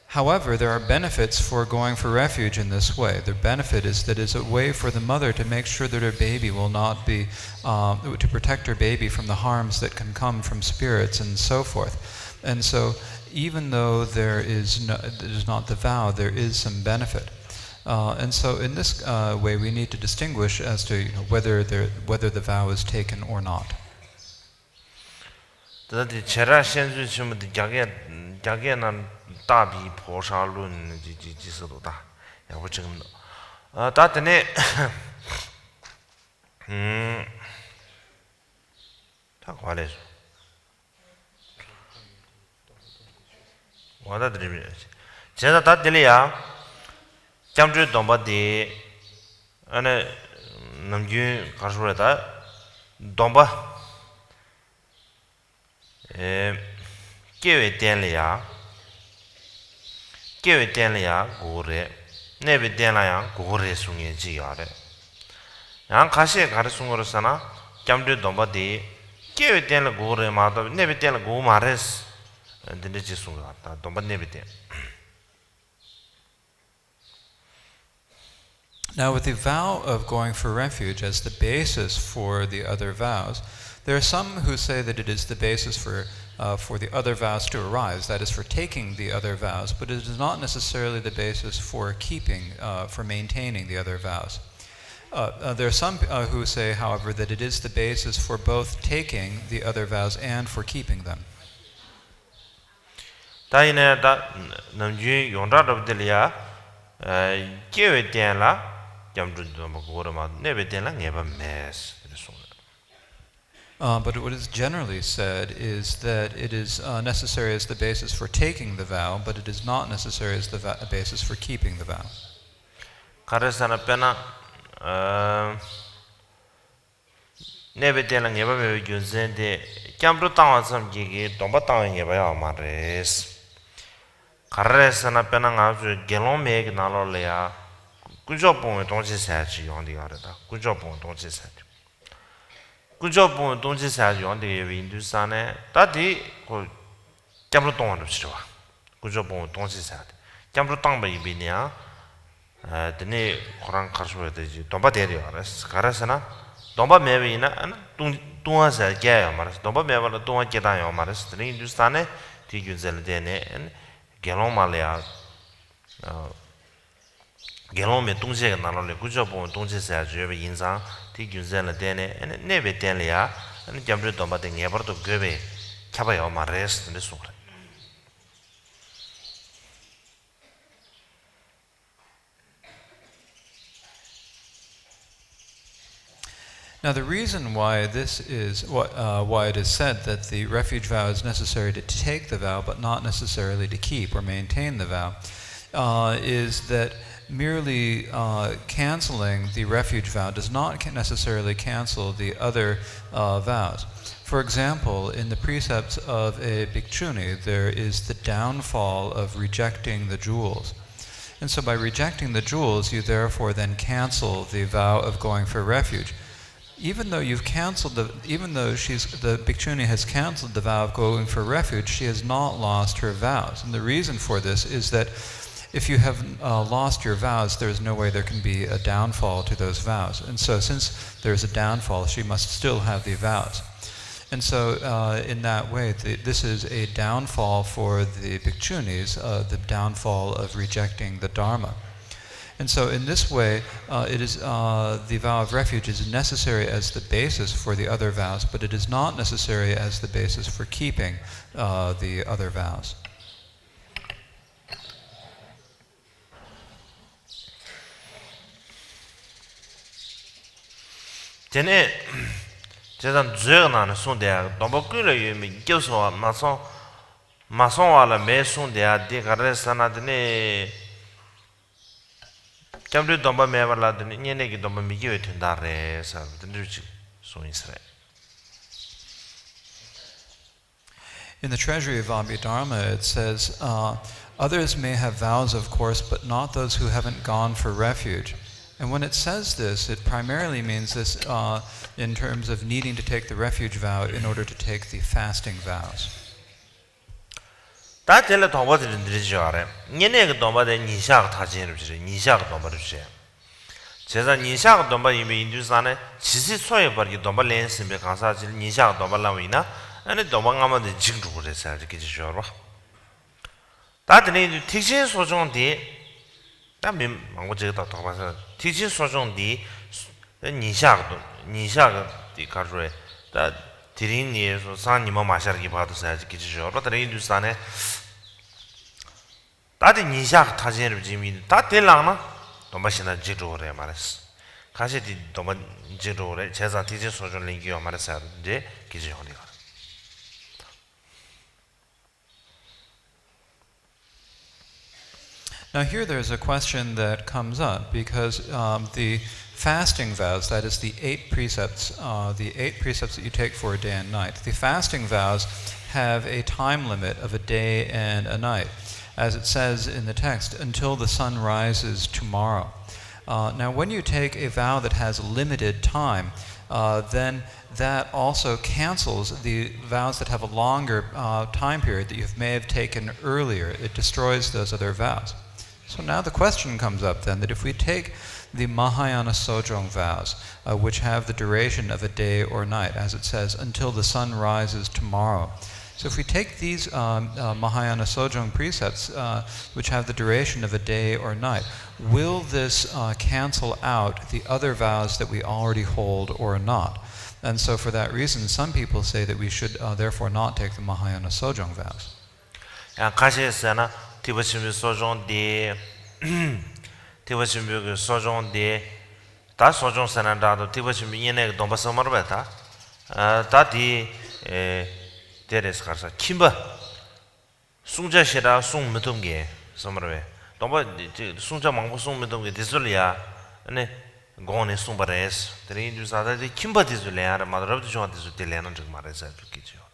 Speaker 3: However, there are benefits for going for refuge in this way. The benefit is that it's a way for the mother to make sure that her baby will not be, to protect her baby from the harms that can come from spirits and so forth. And so, even though there is not the vow, there is some benefit. And so in this way, we need to distinguish as to whether the vow is taken or not.
Speaker 2: 제가 다 들려야 잠주 domba ane namju 가르쳐다 domba 계획 된려야 고래 내비 된려야 고래 숭에 지야래 양 가시 가르친 거로서나 잠주 domba 계획 된려 고래 마도 내비 된려 고 말했어.
Speaker 3: Now, with the vow of going for refuge as the basis for the other vows, there are some who say that it is the basis for the other vows to arise, that is, for taking the other vows, but it is not necessarily the basis for maintaining the other vows. There are some who say, however, that it is the basis for both taking the other vows and for keeping them.
Speaker 2: 다이네 다 남주 용라럽들이야 계획 된라 잠주도 먹고르마 내베 된라 네바 메스
Speaker 3: But what is generally said is that it is necessary as the basis for taking the vow, but it is not necessary as the basis for keeping the vow.
Speaker 2: 가르사나 페나 네베 된라 네바 메 윤센데 잠주 땅와서 기기 domba 땅에 네바야 마레스 가르사나 페나 아주 gelom메게 나로래야 구조봉의 동시사지 용디가르다 구조봉의 동시사지 구조봉의 동시사지 용디의 윈두산에 다디 그 잠로 동안도 싫어 구조봉의 동시사지 잠로 땅바 이비냐 드네 코랑 가르쳐야 되지 domba 데려 알았어 가르사나 domba 메비나 동화사 개요 말았어 domba 메바라 동화 개다요 말았어 드네 윈두산에 디균zel데네 gelom말이야 gelom에 동시에 나눠래 구조봉 동시에 저베 인상 디균zel을 되네 네베 된려야 잠들 domba 땡에버도 괴베 잡아요 말레스 근데 소그래
Speaker 3: Now, the reason why this is why it is said that the refuge vow is necessary to take the vow, but not necessarily to keep or maintain the vow, is that merely canceling the refuge vow does not necessarily cancel the other vows. For example, in the precepts of a bhikkhuni, there is the downfall of rejecting the jewels. And so by rejecting the jewels, you therefore then cancel the vow of going for refuge. Even though the bhikkhuni has canceled the vow of going for refuge, she has not lost her vows. And the reason for this is that if you have lost your vows, there is no way there can be a downfall to those vows. And so since there is a downfall, she must still have the vows. And so in that way, this is a downfall for the bhikchunis, the downfall of rejecting the Dharma. And so in this way, it is the vow of refuge is necessary as the basis for the other vows, but it is not necessary as the basis for keeping the other vows.
Speaker 2: Tene 제단 죄나는 손대야 도박을 요미 교서 마송와라 매송대야 데가레사나드네 cambre domba mevarladne nyene ki domba migiwe tundare sa dindruchi so Israel.
Speaker 3: In the treasury of Abhidharma it says, others may have vows of course, but not those who haven't gone for refuge. And when it says this, it primarily means this in terms of needing to take the refuge vow in order to take the fasting vows.
Speaker 2: 다 텔레 도바들 드리죠 알아. 얘네 그 도바데 니샤가 타진을 주지. 니샤가 도바를 주지. 제가 니샤가 도바 이미 인두산에 지시 소에 버기 도바 렌스에 가사지 니샤가 도바라위나 아니 도바가마데 징주 그래서 이렇게 주죠. 다들이 티신 소중디 담비 망고 제가 도바서 티신 소중디 니샤가 디 가르에 다 디린니에서 산님마 마샤르기 봐도서 이렇게 주죠. 다들 인두산에 다들 니샤 타진을 지미 다 될랑나 도마시나 지로래 말했어. 가시디 도마 지로래 제사 티진 소존 링기요 말했어요. 이제 기지형이가.
Speaker 3: Now here there's a question that comes up because the fasting vows, that is the 8 precepts that you take for a day and night, the fasting vows have a time limit of a day and a night. As it says in the text, until the sun rises tomorrow. Now when you take a vow that has limited time, then that also cancels the vows that have a longer time period that you may have taken earlier. It destroys those other vows. So now the question comes up then that if we take the Mahayana Sojong vows, which have the duration of a day or night, as it says, until the sun rises tomorrow. So if we take these Mahayana Sojong precepts, which have the duration of a day or night, will this cancel out the other vows that we already hold or not? And so for that reason, some people say that we should therefore not take the Mahayana Sojong vows.
Speaker 2: 가시에서나 티버심비 소종디 티버심비 소종디 다 소종선한다도 티버심비 얘네 동바서머르베다 다디 데레스 가서 김바 숭자시라 숭무동게 섬르베 동바 숭자 망보 숭무동게 디술이야 네 고네 숭바레스 드린주사다 김바 디술이야 마드럽도 좀 디술이야는 좀 말해서 그렇게죠.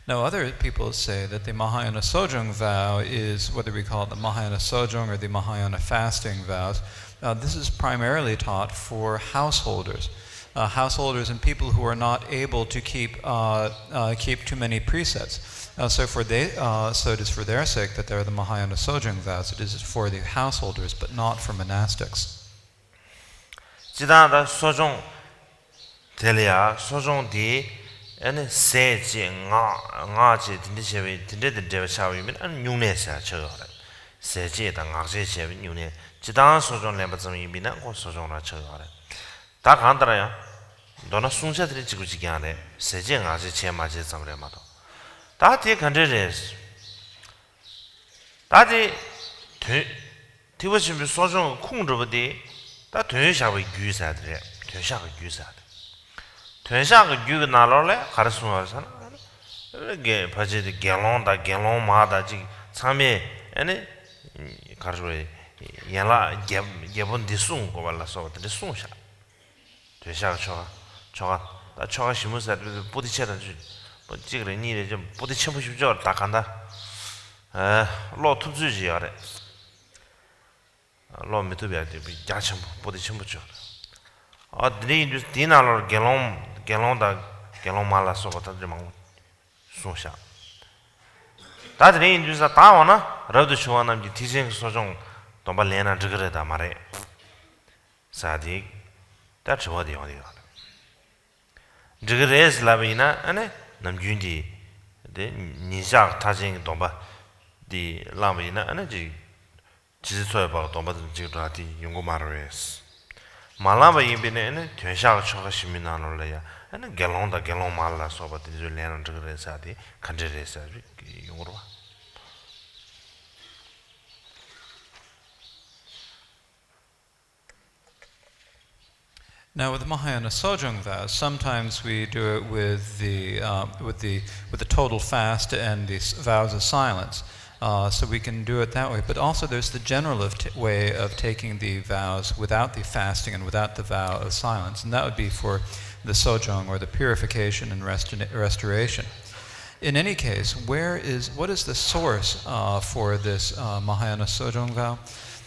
Speaker 3: Now other people say that the Mahayana Sojong vow is, whether we call it the Mahayana Sojong or the Mahayana fasting vows, this is primarily taught for householders. Householders and people who are not able to keep too many precepts. So it is for their sake that there are the Mahayana Sojong vows. It is for the householders, but not for monastics.
Speaker 2: 지다다 소종 텔이야 소종 디 ane seji nga ji dindechewe dinde shawimin an nyune sha chöre seji da nga je chewe nyune jidang sojong lemba zami bina ko sojong la chöre da gandra ya dona sungcha de jigu jigyane seji nga je chema je zamre ma do da de gandre res da de tiwachim sojong khungzhe de da tön sha wei gyu sa de tön sha ge gyu sa 퇴샤가 규가 나로래 가르스마선 이게 바제디 갤론다 갤론 마다지 참에 아니 가르스웨 야라 개본 디숭 고발라서 디숭샤 퇴샤가 나 저가 심으서 부딪혀다 주 뭐 지그래 니래 좀 부딪혀 보십시오 딱 간다 로 투주지 아래 로 미투비야 야참 부딪혀 보죠 드리 디나로 갤롱 말라 소바다 좀 소샤 다들이 인주사 다와나 러드 쇼와남지 티징 소종 동발레나 저거다 말해 사디 다 저어디 어디가 Jigres Lavina, and Namjundi, the Nizak Tajing Domba, the Lavina, and a Jig. 지소에 봐 동바든 지도하디 용고마르레스 말라바 이비네 퇴샤가 초가 시민나노래야 아니 갤롱다 갤롱 말라 소바디 줄레는 저그레사디 간제레사 용으로
Speaker 3: Now, with the Mahayana Sojong vows, sometimes we do it with the total fast and the vows of silence. So we can do it that way. But also there's the general way of taking the vows without the fasting and without the vow of silence. And that would be for the sojong, or the purification and restoration. In any case, what is the source for this Mahayana Sojong vow?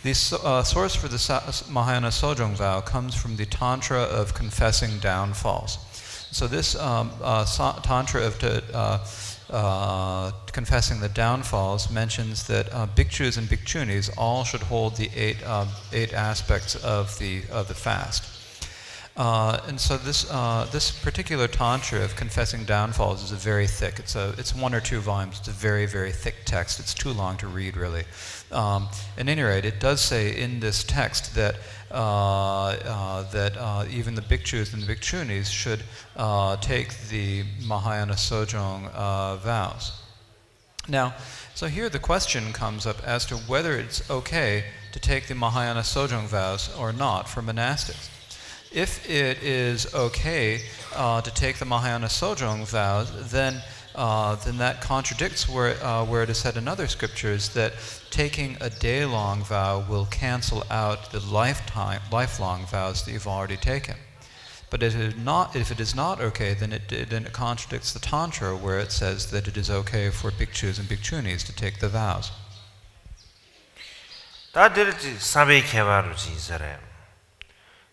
Speaker 3: The source for the Mahayana Sojong vow comes from the Tantra of confessing downfalls. So this Tantra of confessing the downfalls mentions that bhikshus and bhikchunis all should hold the eight aspects of the fast. And so this particular tantra of confessing downfalls is very thick. It's 1 or 2 volumes. It's a very, very thick text. It's too long to read, really. At any rate, it does say in this text that even the bhikshus and the bhikchunis should take the Mahayana Sojong vows. Now, so here the question comes up as to whether it's okay to take the Mahayana Sojong vows or not for monastics. If it is okay to take the Mahayana Sojong vows, then that contradicts where it is said in other scriptures that taking a day-long vow will cancel out the lifelong vows that you've already taken. But if it is not okay, then it contradicts the Tantra where it says that it is okay for bhikshus and bhikchunis to take the vows.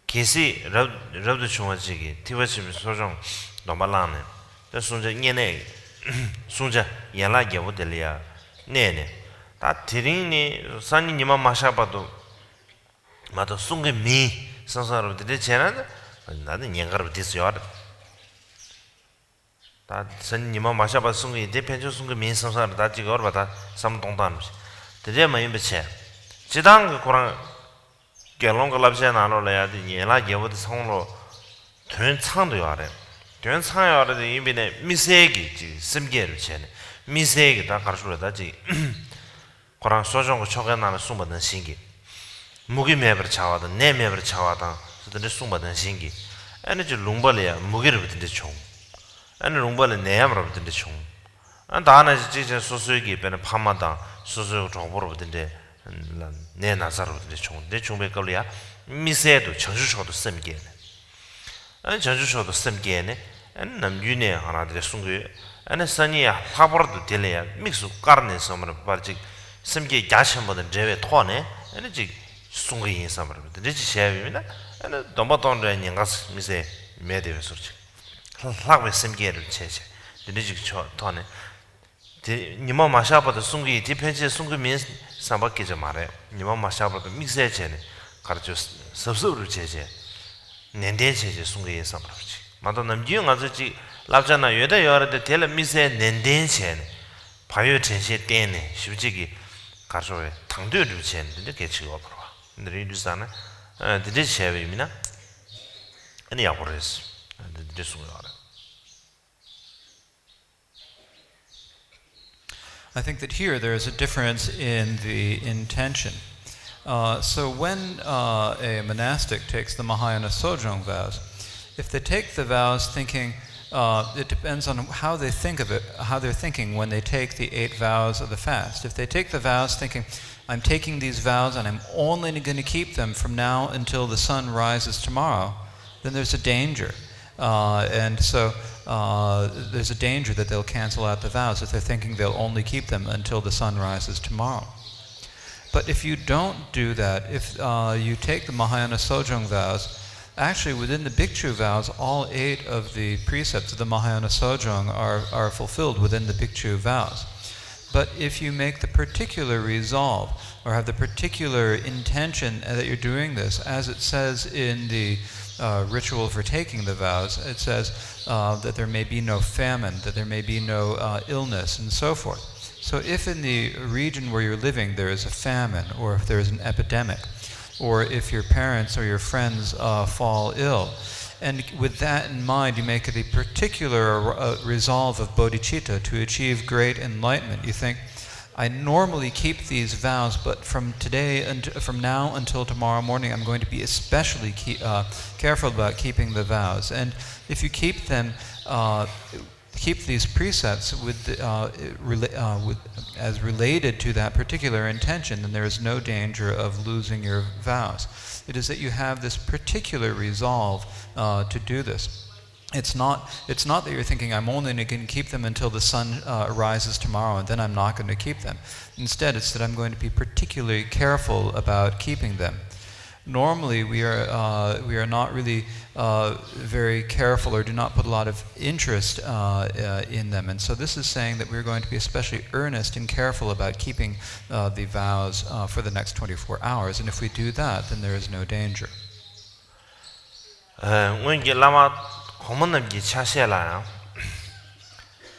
Speaker 2: Kisi rabdu chunga chigi tiba chibi sojong domba lane da sunja nyene sunja yala gyabu deliya nene da tiring ni sani nima masha padu mato sunga mi sansaro dide chena da nyengar bidis yor da sani nima masha padu sunga ide pencho sunga mi sansaro da jiga orba da sam tongtan dide ma yinba che jidang kurang gelong labse nalo la di yela yewo de songlo tuen chang de yare tuen chang yare de yibine misegi ji simge ru chene misegi da karshu da ji koran sojong ko choga na sumba dan singi mugi meber chawa da ne meber chawa da so de sumba dan singi ane ji lungba le ya mugi ru de chong ane lungba le ne yam ru de chong an da na ji ji so so gi ben phama da so so chong bo ru de 내 나사로 내 중배 걸이야 미세도 전주셔도 쌤게 아니 전주셔도 쌤게네 안 남윤에 하나들 숨게 아니 선이야 파버도 될래야 믹스 까르네 섬을 바지 쌤게 야심보다 제외 토네 아니 지 숨게 섬을 되지 셰비나 아니 dombatonre 냥가스 미세 메데베 소치 라베 쌤게를 체체 되지 토네 니마 마샤바도 숨게 디펜지 숨게 민 삼박기저 말해 니마 마샤바도 믹스해제네 가르쳐 섭섭으로 제제 낸덴체제 숨게 삼박지 마도 남지용 아저지 랍잖아 여다 여러데 텔 미세 낸덴체네 바요 전시 때네 쉽지기 가르쳐에 당도를 제는데 개치고 버와 근데 이르잖아 드디 셰비미나 아니 야고레스 드디 숨어라
Speaker 3: I think that here there is a difference in the intention. So when a monastic takes the Mahayana Sojong vows, if they take the vows thinking, it depends on how they think of it, how they're thinking when they take the 8 vows of the fast. If they take the vows thinking, I'm taking these vows and I'm only going to keep them from now until the sun rises tomorrow, then there's a danger. And so there's a danger that they'll cancel out the vows if they're thinking they'll only keep them until the sun rises tomorrow. But if you don't do that, if you take the Mahayana Sojong vows, actually within the Bhikshu vows, all 8 of the precepts of the Mahayana Sojong are fulfilled within the Bhikshu vows. But if you make the particular resolve or have the particular intention that you're doing this, as it says in the ritual for taking the vows, it says that there may be no famine, that there may be no illness, and so forth. So if in the region where you're living there is a famine, or if there is an epidemic, or if your parents or your friends fall ill, and with that in mind, you make it a particular resolve of bodhicitta to achieve great enlightenment. You think, I normally keep these vows, but from now until tomorrow morning, I'm going to be especially careful about keeping the vows. And if you keep them, keep these precepts as related to that particular intention, then there is no danger of losing your vows. It is that you have this particular resolve to do this. It's not that you're thinking, I'm only going to keep them until the sun rises tomorrow and then I'm not going to keep them. Instead, it's that I'm going to be particularly careful about keeping them. Normally, we are not really very careful or do not put a lot of interest in them. And so this is saying that we're going to be especially earnest and careful about keeping the vows for the next 24 hours. And if we do that, then there is no danger.
Speaker 2: When you lama common chashela,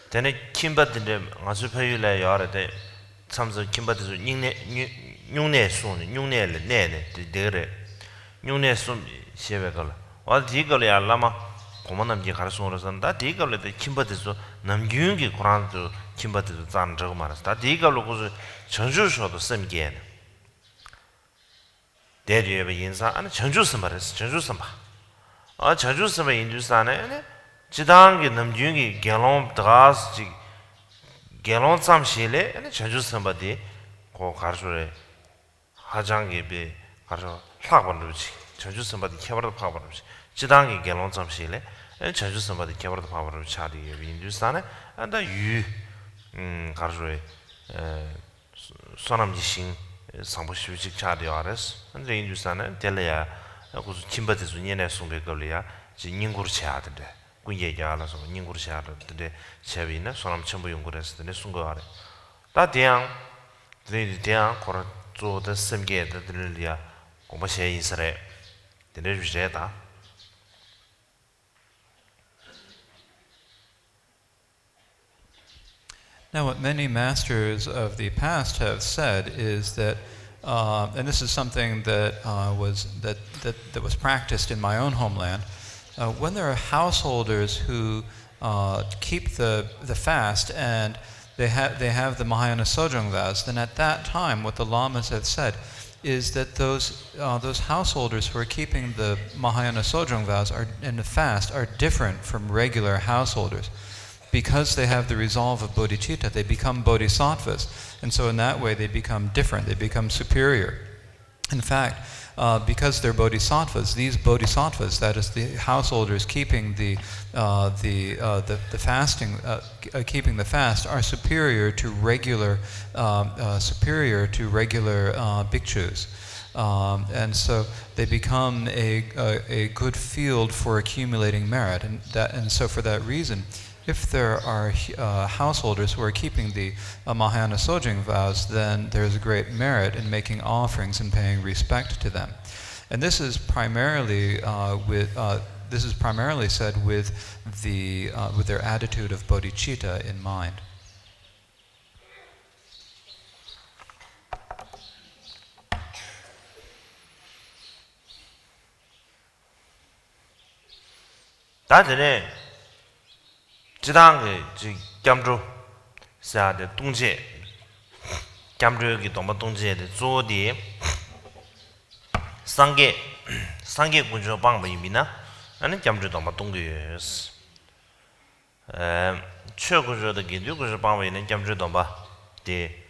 Speaker 2: then a kimbat as you pay the some kimbat Nune soon, Nune Nene, the dere, Nune soon, Shevegal. What Digalia Lama, Common Gicarsonas, and that Digal the Kimbatis, Namjungi Kuran to Kimbatis Zan Jomaras, that Digal was Chanju the same gain. There you have Yinsa and Chanju Samaras, Chanju Sama. Or Chanju Sama in Jusana, Chidang Namjungi, Galon Dras, Galon Sam Shile, and Chanju somebody, called Karsure. 하장이 비 가서 파버르지 전주 선바디 개발도 파버르지 지당이 개론 점실에 전주 선바디 개발도 파버르지 차리 인두산에 안다 유 가서 소남지신 상부시직 차리 알았어 근데 인두산에 텔레야 그 김바디 주년에 송배 걸이야 진인구로 쳐야 된대 그 얘기 알아서 인구로 쳐야 되는데 제비는 소남 전부 연구를 했을 때 순거 알아 다 대양 대양 거라做的生给的呀，我们写意思嘞，的那是谁的？
Speaker 3: Now, what many masters of the past have said is that, and this is something that was practiced in my own homeland, when there are householders who keep the fast and they have the Mahayana Sojong vows, then at that time, what the lamas have said is that those householders who are keeping the Mahayana Sojong vows in the fast are different from regular householders. Because they have the resolve of bodhicitta, they become bodhisattvas, and so in that way they become different, they become superior. In fact, because they're bodhisattvas, these bodhisattvas, that is the householders keeping the fasting, keeping the fast, are superior to regular bhikshus, and so they become a good field for accumulating merit, and so for that reason, if there are householders who are keeping the Mahayana Sojing vows, then there's a great merit in making offerings and paying respect to them. And this is primarily said with their attitude of bodhicitta in mind.
Speaker 2: 지당의 지 겸주 사데 동제 겸주기 동바 동제의 조디 상계 군조 방법입니다. 아니 겸주 동바 동제스 최고조의 기준의 방법에는 겸주 동바 데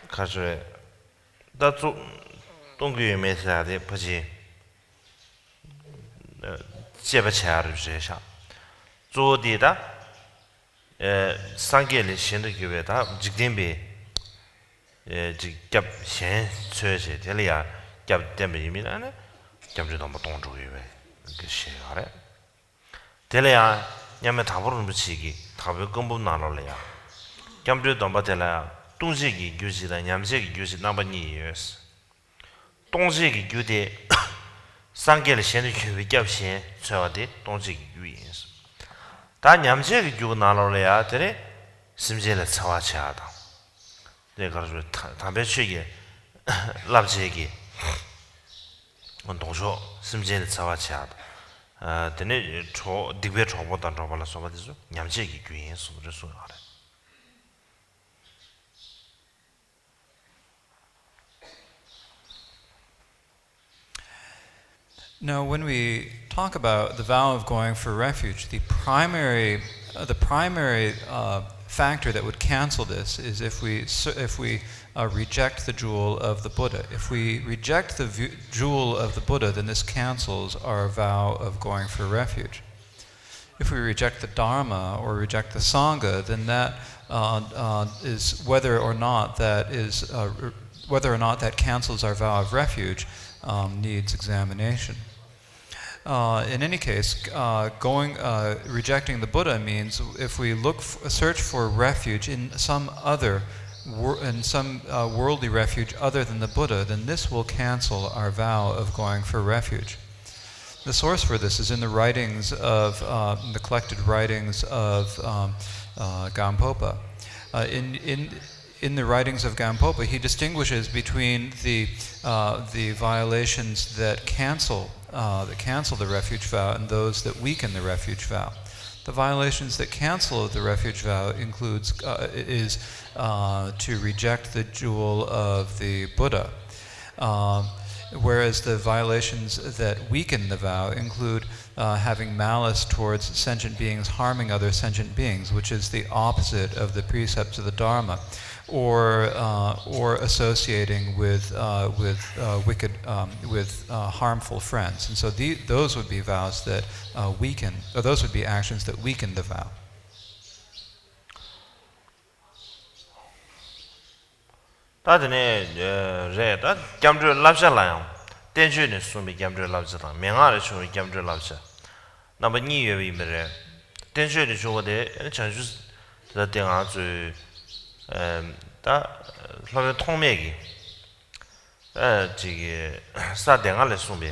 Speaker 2: 가서 다조 동교에 메사데 버지 接不起来的这些，做的商业的现在各位他这点比这夹现出去这里啊夹点比米呢夹不到么东周以外个些啊嘞这里啊你们大部分不起的 tabe gombo nalo le ya gyamdre domba tela tungji gi gyuji da nyamje gi gyuji namba ni yes tongji gi gyude sangge le shen de gyubi gyab shen chwa de tongji gi gyu yes 다 냠제 규고 나로래야 되네 심제를 차와차다 내가 그래서 담배 취게 랍제기 운동조 심제를 차와차다 되네 저 디베 저보다 더 발라서 받으죠 냠제기 규인 수를 소하래
Speaker 3: Now, when we talk about the vow of going for refuge, the primary factor that would cancel this is if we reject the jewel of the Buddha. If we reject the jewel of the Buddha, then this cancels our vow of going for refuge. If we reject the Dharma or reject the Sangha, then that is whether or not that cancels our vow of refuge needs examination. In any case, rejecting the Buddha means if we search for refuge in some worldly refuge other than the Buddha, then this will cancel our vow of going for refuge. The source for this is in the writings of the collected writings of Gampopa. In the writings of Gampopa, he distinguishes between the violations that cancel the refuge vow and those that weaken the refuge vow. The violations that cancel the refuge vow is to reject the jewel of the Buddha, whereas the violations that weaken the vow include having malice towards sentient beings, harming other sentient beings, which is the opposite of the precepts of the Dharma, or associating with harmful friends. And so those would be vows that weaken, or those would be actions that weaken the vow.
Speaker 2: 다드네 레다 겸드 랍샤라요 텐슈네 숨비 겸드 랍샤다 명아르 추 겸드 랍샤 나바 니여비 메레 텐슈네 쇼데 찬슈 다 땡아 주 다 라베 통매기 지게 사땡아레 숨비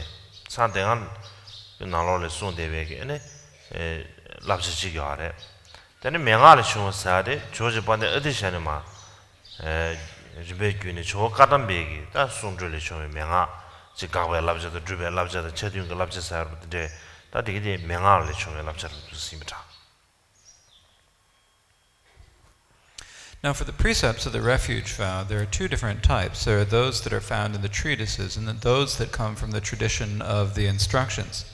Speaker 2: 사땡아 나로레 숨데베게 네 랍샤지게 하래 근데 명아르 추 사데 조지 반데 어디샤네 마 지베규네 저 까단 베기 다 송줄이 좀 명아 지가we 랍자도 주베 랍자도 체딩 랍자 사르데 다 되게 명아를 좀 랍자도 있습니다.
Speaker 3: Now, for the precepts of the refuge vow, there are two different types. There are those that are found in the treatises, and then those that come from the tradition of the instructions.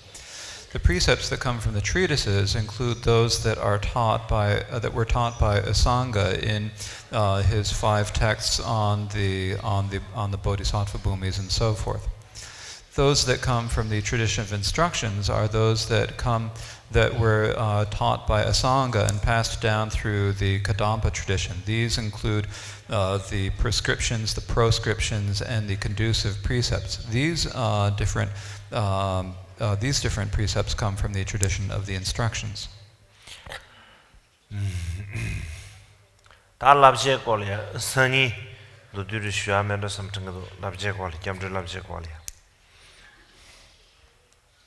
Speaker 3: The precepts that come from the treatises include those that are taught by that were taught by Asanga in his 5 texts on the Bodhisattva bhumis and so forth. Those that come from the tradition of instructions are those that were taught by Asanga and passed down through the Kadampa tradition. These include the prescriptions, the proscriptions, and the conducive precepts. These different precepts come from the tradition of the instructions.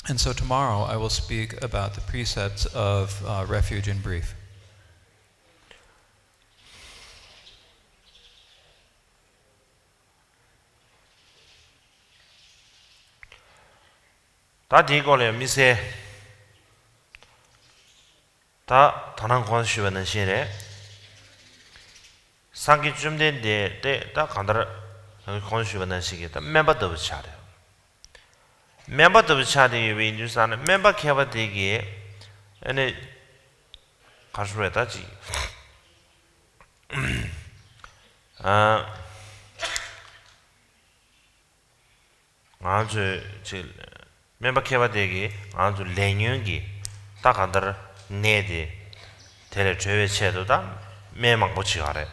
Speaker 3: And so tomorrow I will speak about the precepts of refuge in brief.
Speaker 2: 다 디고래 미세 다 단한 관시원은 시에 상기 좀 된데 때다 간다라 관시원은 시게 다 멤버도 차려 멤버도 차대 위 뉴스는 멤버 캐버 되게 아니 가수에다지 아주 제 멤버 캐버 되게 아주 레뉴기 딱 한다라 네데 테레 죄외체도다 매망 못치 가래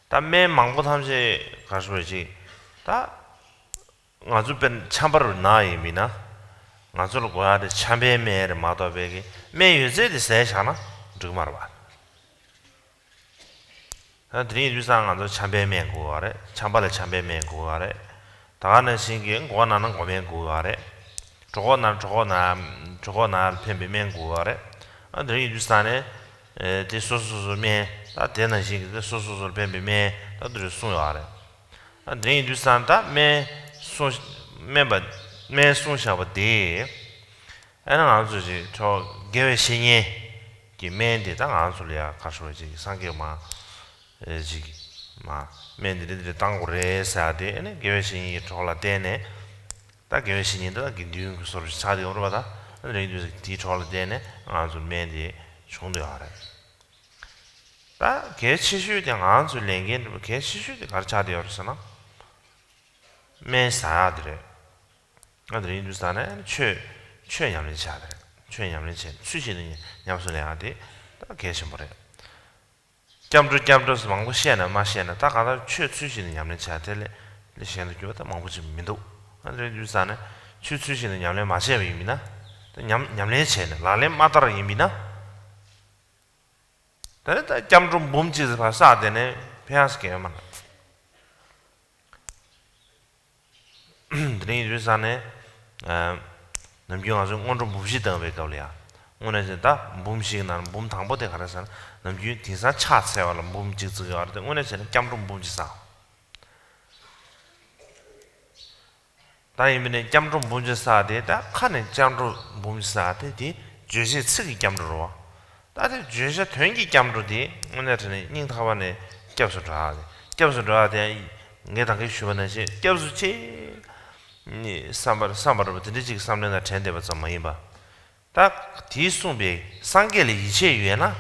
Speaker 2: 다 매망 못함지 가수지 다 아주 벤 참바로 나이미나 아주로 고야데 참배매를 마도베기 매유제데 세잖아 저거 말아 봐 드린 유상한도 참배면 고아래 참발에 참배면 고아래 다가는 신경 고나는 고면 고아래 저거나 펜배면 고아래 드린 유산에 대소소소면 다 되는 신경 소소소 펜배면 다들 송아래 드린 유산다 매소 매번 매송샤버데 애는 아주지 저 개회 신예 기면데 당 안술이야 가서지 상계마 지기 마 맨들이 땅고래 사데 네 개회신이 졸라 되네 딱 개회신인데 긴디운 소리 차디 오르바다 레이드 디 졸라 되네 아주 맨디 총도 알아 다 개치슈데 안주 랭겐 개치슈데 가르차데 열었으나 맨 사야드래 아들이 인도스탄에 최양을 차들 최양을 체 수시는 냠소래야데 다 개심버래 잠도 망고 시에나 마시에나 다 가다 최수시는 냠을 차들 시에나 교다 망고지 민도 아들이 인도스탄에 최수시는 냠을 마셔야 입니다 냠을 체는 라레 마다라 입니다 다 잠도 몸지서 봐서 되네 배하스게만 드린 인도스탄에 남주가 좀 온좀 무시던 왜 걸이야. 오늘에다 몸식난 몸 당보대 가라서 남주 뒤사 차세와라 몸 지지가 하는데 오늘에는 잠좀 몸지사. 다이면에 잠좀 몸지사데다 칸에 잠좀 몸지사데디 주시 측이 잠으로. 다들 주시 된기 잠으로디 오늘에는 닝타반에 겹서 줘야 돼. 겹서 줘야 돼. 이게 당게 쉬워는지 겹수치 니 삼바로 드리지 삼년나 텐데버 좀 많이 봐. 딱 뒤송비 상계리 이체 유에나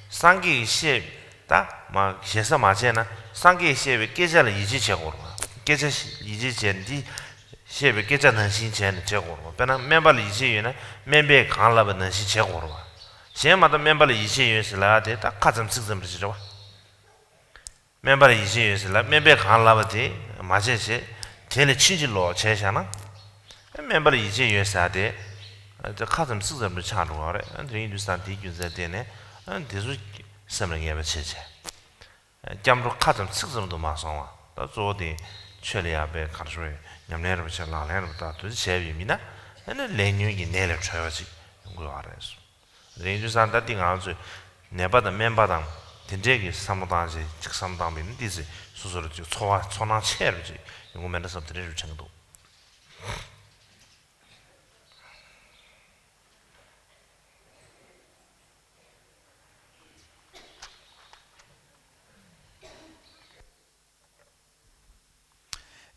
Speaker 2: 상계 시에 딱막 해서 맞잖아. 상계 시에 깨자를 이지 제거로. 깨자 이지 젠디 시에 깨자는 신체는 제거로. 배나 멤버를 이지 유에나 멤버에 강라버는 시 제거로. 시에마다 멤버를 이지 유에서 라데 딱 가슴 쓰슴 지죠. 멤버를 이지 유에서 라 멤버에 강라버디 맞지. 제일 친질로 제샤나 멤버를 이제 유사데 저 가슴 쓰점을 차로 하래 근데 인도스탄 디균세 되네 대수 섬을 예배 체체 잠로 가슴 쓰점도 마성와 또 저디 최리아베 가르소에 냠내를 쳐라래부터 또 제비미나 근데 레뉴기 내려 쳐야지 그거 알아서 인도스탄 다 띵아주 내바다 멤버당 된제기 삼도단지 직삼당민 디지 수소를 초나 체르지 요거면서 드릴 정도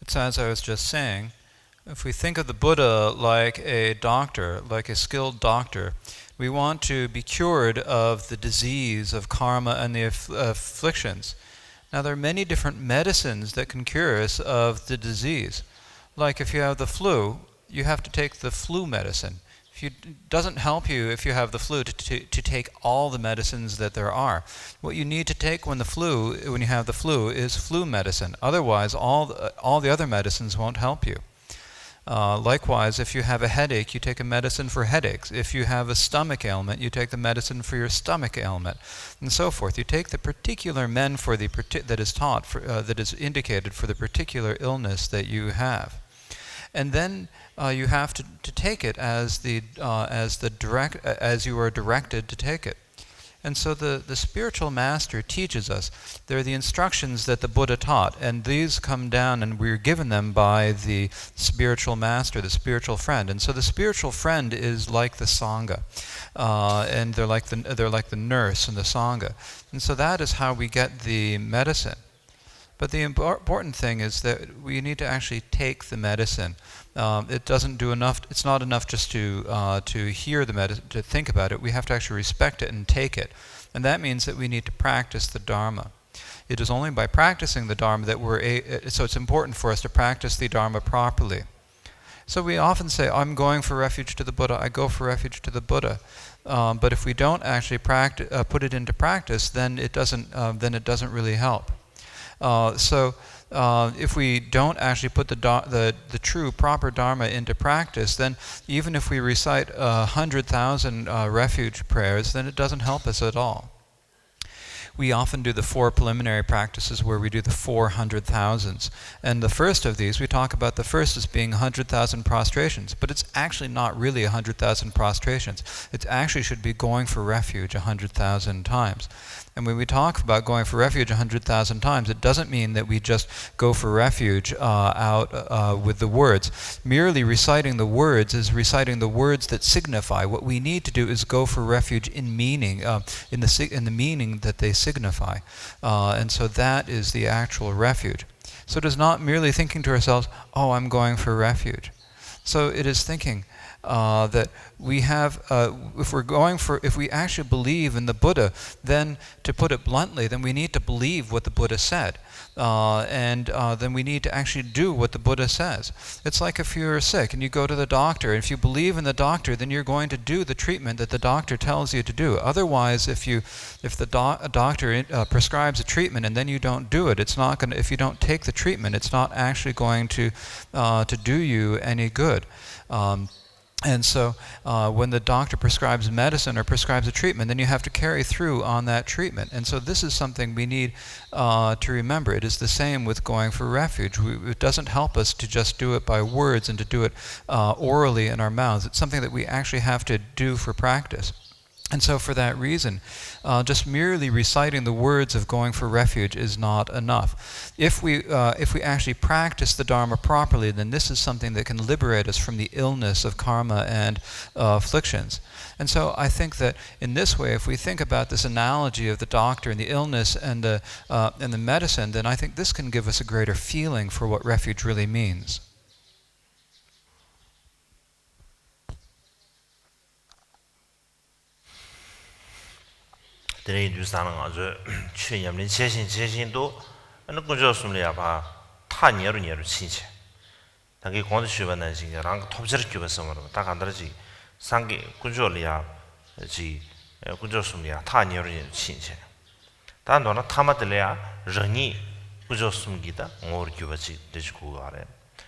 Speaker 3: It's as I was just saying, if we think of the Buddha like a doctor, like a skilled doctor, we want to be cured of the disease of karma and the afflictions. Now there are many different medicines that can cure us of the disease. Like if you have the flu, you have to take the flu medicine. It doesn't help you if you have the flu to take all the medicines that there are. What you need to take when you have the flu is flu medicine. Otherwise, all the other medicines won't help you. Likewise, if you have a headache, you take a medicine for headaches. If you have a stomach ailment, you take the medicine for your stomach ailment, and so forth. You take the particular men for that is taught for, that is indicated for the particular illness that you have, and then you have to take it as you are directed to take it. And so the spiritual master teaches us. They're the instructions that the Buddha taught, and these come down and we're given them by the spiritual master, the spiritual friend. And so the spiritual friend is like the Sangha, and they're like the nurse in the Sangha. And so that is how we get the medicine. But the important thing is that we need to actually take the medicine. It doesn't do enough. It's not enough just to hear the medicine, to think about it. We have to actually respect it and take it, and that means that we need to practice the Dharma. It is only by practicing the Dharma that so it's important for us to practice the Dharma properly. So we often say, "I'm going for refuge to the Buddha. I go for refuge to the Buddha." But if we don't actually put it into practice, then it doesn't really help. If we don't actually put the true proper Dharma into practice, then even if we recite 100,000 refuge prayers, then it doesn't help us at all. we often do the 4 preliminary practices where we do the 400,000s. And the first of these, we talk about the first as being 100,000 prostrations, but it's actually not really 100,000 prostrations. It actually should be going for refuge 100,000 times. And when we talk about going for refuge 100,000 times, it doesn't mean that we just go for refuge out with the words. Merely reciting the words is reciting the words that signify. What we need to do is go for refuge in meaning, in the meaning that they signify. And so that is the actual refuge. So it is not merely thinking to ourselves, oh, I'm going for refuge. So it is thinking that we have, if we actually believe in the Buddha, then to put it bluntly, then we need to believe what the Buddha said. And then we need to actually do what the Buddha says. It's like if you're sick and you go to the doctor, and if you believe in the doctor, then you're going to do the treatment that the doctor tells you to do. Otherwise, if the doctor prescribes a treatment and then you don't do it, it's not going to, if you don't take the treatment, it's not actually going to do you any good. And so when the doctor prescribes medicine or prescribes a treatment, then you have to carry through on that treatment. And so this is something we need to remember. It is the same with going for refuge. It doesn't help us to just do it by words and to do it orally in our mouths. It's something that we actually have to do for practice. And so for that reason, just merely reciting the words of going for refuge is not enough. If we actually practice the Dharma properly, then this is something that can liberate us from the illness of karma and afflictions. And so I think that in this way, if we think about this analogy of the doctor and the illness and the medicine, then I think this can give us a greater feeling for what refuge really means.
Speaker 2: 드레이 두사는 아주 취념린 제신도 어느 군조스물이야 봐 타니어르니어르 신체 당기 권도 쉬바는 신경랑 톱저를 끼버서 딱 안들지 상기 군조리야 지 군조스물이야 타니어르니어르 신체 단도나 타마들이야 르니 군조스물기다 오르 끼버지 되지고 아래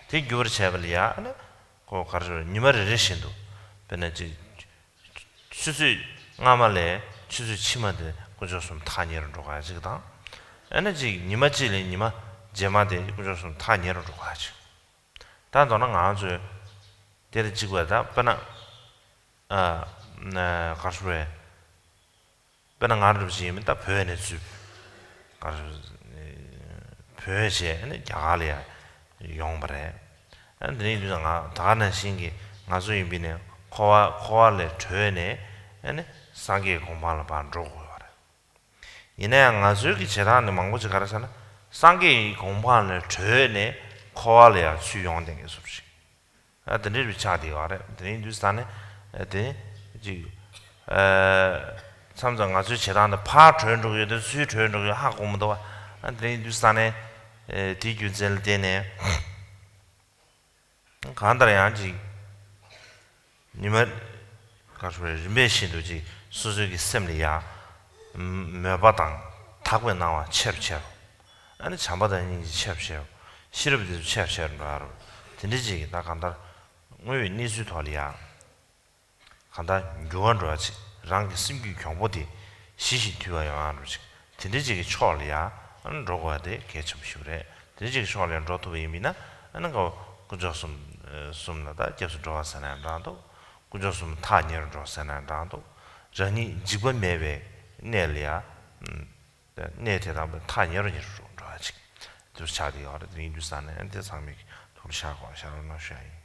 Speaker 2: 대 교르 채벌이야 고 가르 니머르 레신도 베네지 수수 나말레 추수 치마데 고조선 타니를 로가지 그다 에너지 니마지리 니마 제마데 고조선 타니를 로가지 단도는 아주 데르지고다 빠나 나 가수에 빠나 가르지면 다 표현해 주 가수 표현제 아니 야알이야 용벌에 근데 이제가 다는 신기 가수 임비네 코알레 표현에 아니 상계 공부를 반조고 그래. 이내 가수기 제라는 망고지 가르잖아. 상계 공부를 전에 코알이야 수용된 게 없이. 아들이 비차디가 그래. 드린 주산에 지 삼성 가수 제라는 파 전조에도 수 전조에 하고 뭐도 드린 주산에 디규젤 되네. 간다야지. 님은 가수의 메신도지 수수기 셈리야 메바당 타고 나와 쳇쳇 아니 잠바다니 쳇쳇 시럽도 쳇쳇로 알아 진리지 나 간다 왜 니수 돌이야 간다 요한로지 랑기 심기 경보디 시시 뒤와요 알아지 진리지 초리야 안 로고야데 개점 쉬우래 진리지 초리야 로토 의미나 하는 거 그저 숨나다 계속 좋아서는 나도 कुजोसुम थानियर Rosna दादो जनी जीवन मेवे नेलिया नेते दाम थानियर नि रोज जो शादी और दिन जुसाने अंते सामिक थोड़ा शाको शारना शाही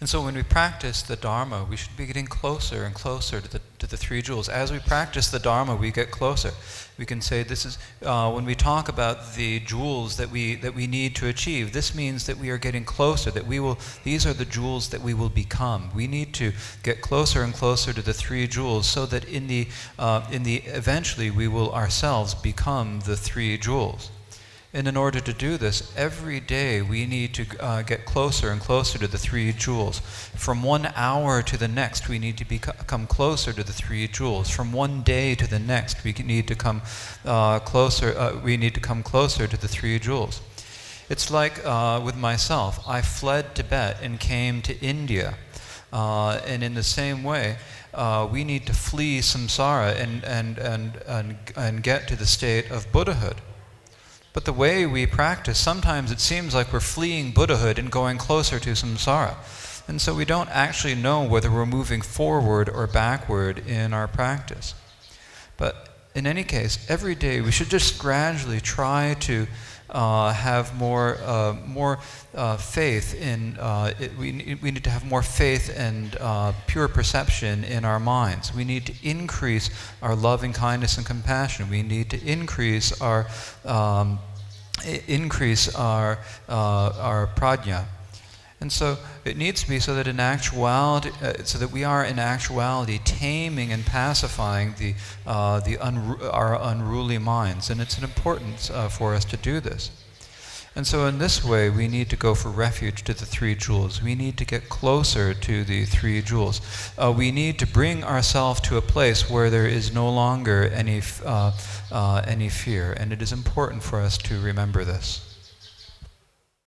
Speaker 3: And so when we practice the Dharma, we should be getting closer and closer to the three jewels. As we practice the Dharma, we get closer. We can say this is, when we talk about the jewels that we need to achieve, this means that we are getting closer, these are the jewels that we will become. We need to get closer and closer to the three jewels so that eventually we will ourselves become the three jewels. And in order to do this, every day we need to get closer and closer to the three jewels. From 1 hour to the next, we need to come closer to the three jewels. From one day to the next, we need to come closer. We need to come closer to the three jewels. It's like with myself. I fled Tibet and came to India. And in the same way, we need to flee samsara and get to the state of Buddhahood. But the way we practice, sometimes it seems like we're fleeing Buddhahood and going closer to samsara. And so we don't actually know whether we're moving forward or backward in our practice. But in any case, every day we should just gradually try to have more faith in. We need to have more faith and pure perception in our minds. We need to increase our loving kindness and compassion. We need to increase our prajna. And so it needs to be so that in actuality, so that we are in actuality taming and pacifying our unruly minds, and it's important for us to do this. And so in this way, we need to go for refuge to the three jewels. We need to get closer to the three jewels. We need to bring ourselves to a place where there is no longer any fear, and it is important for us to remember this.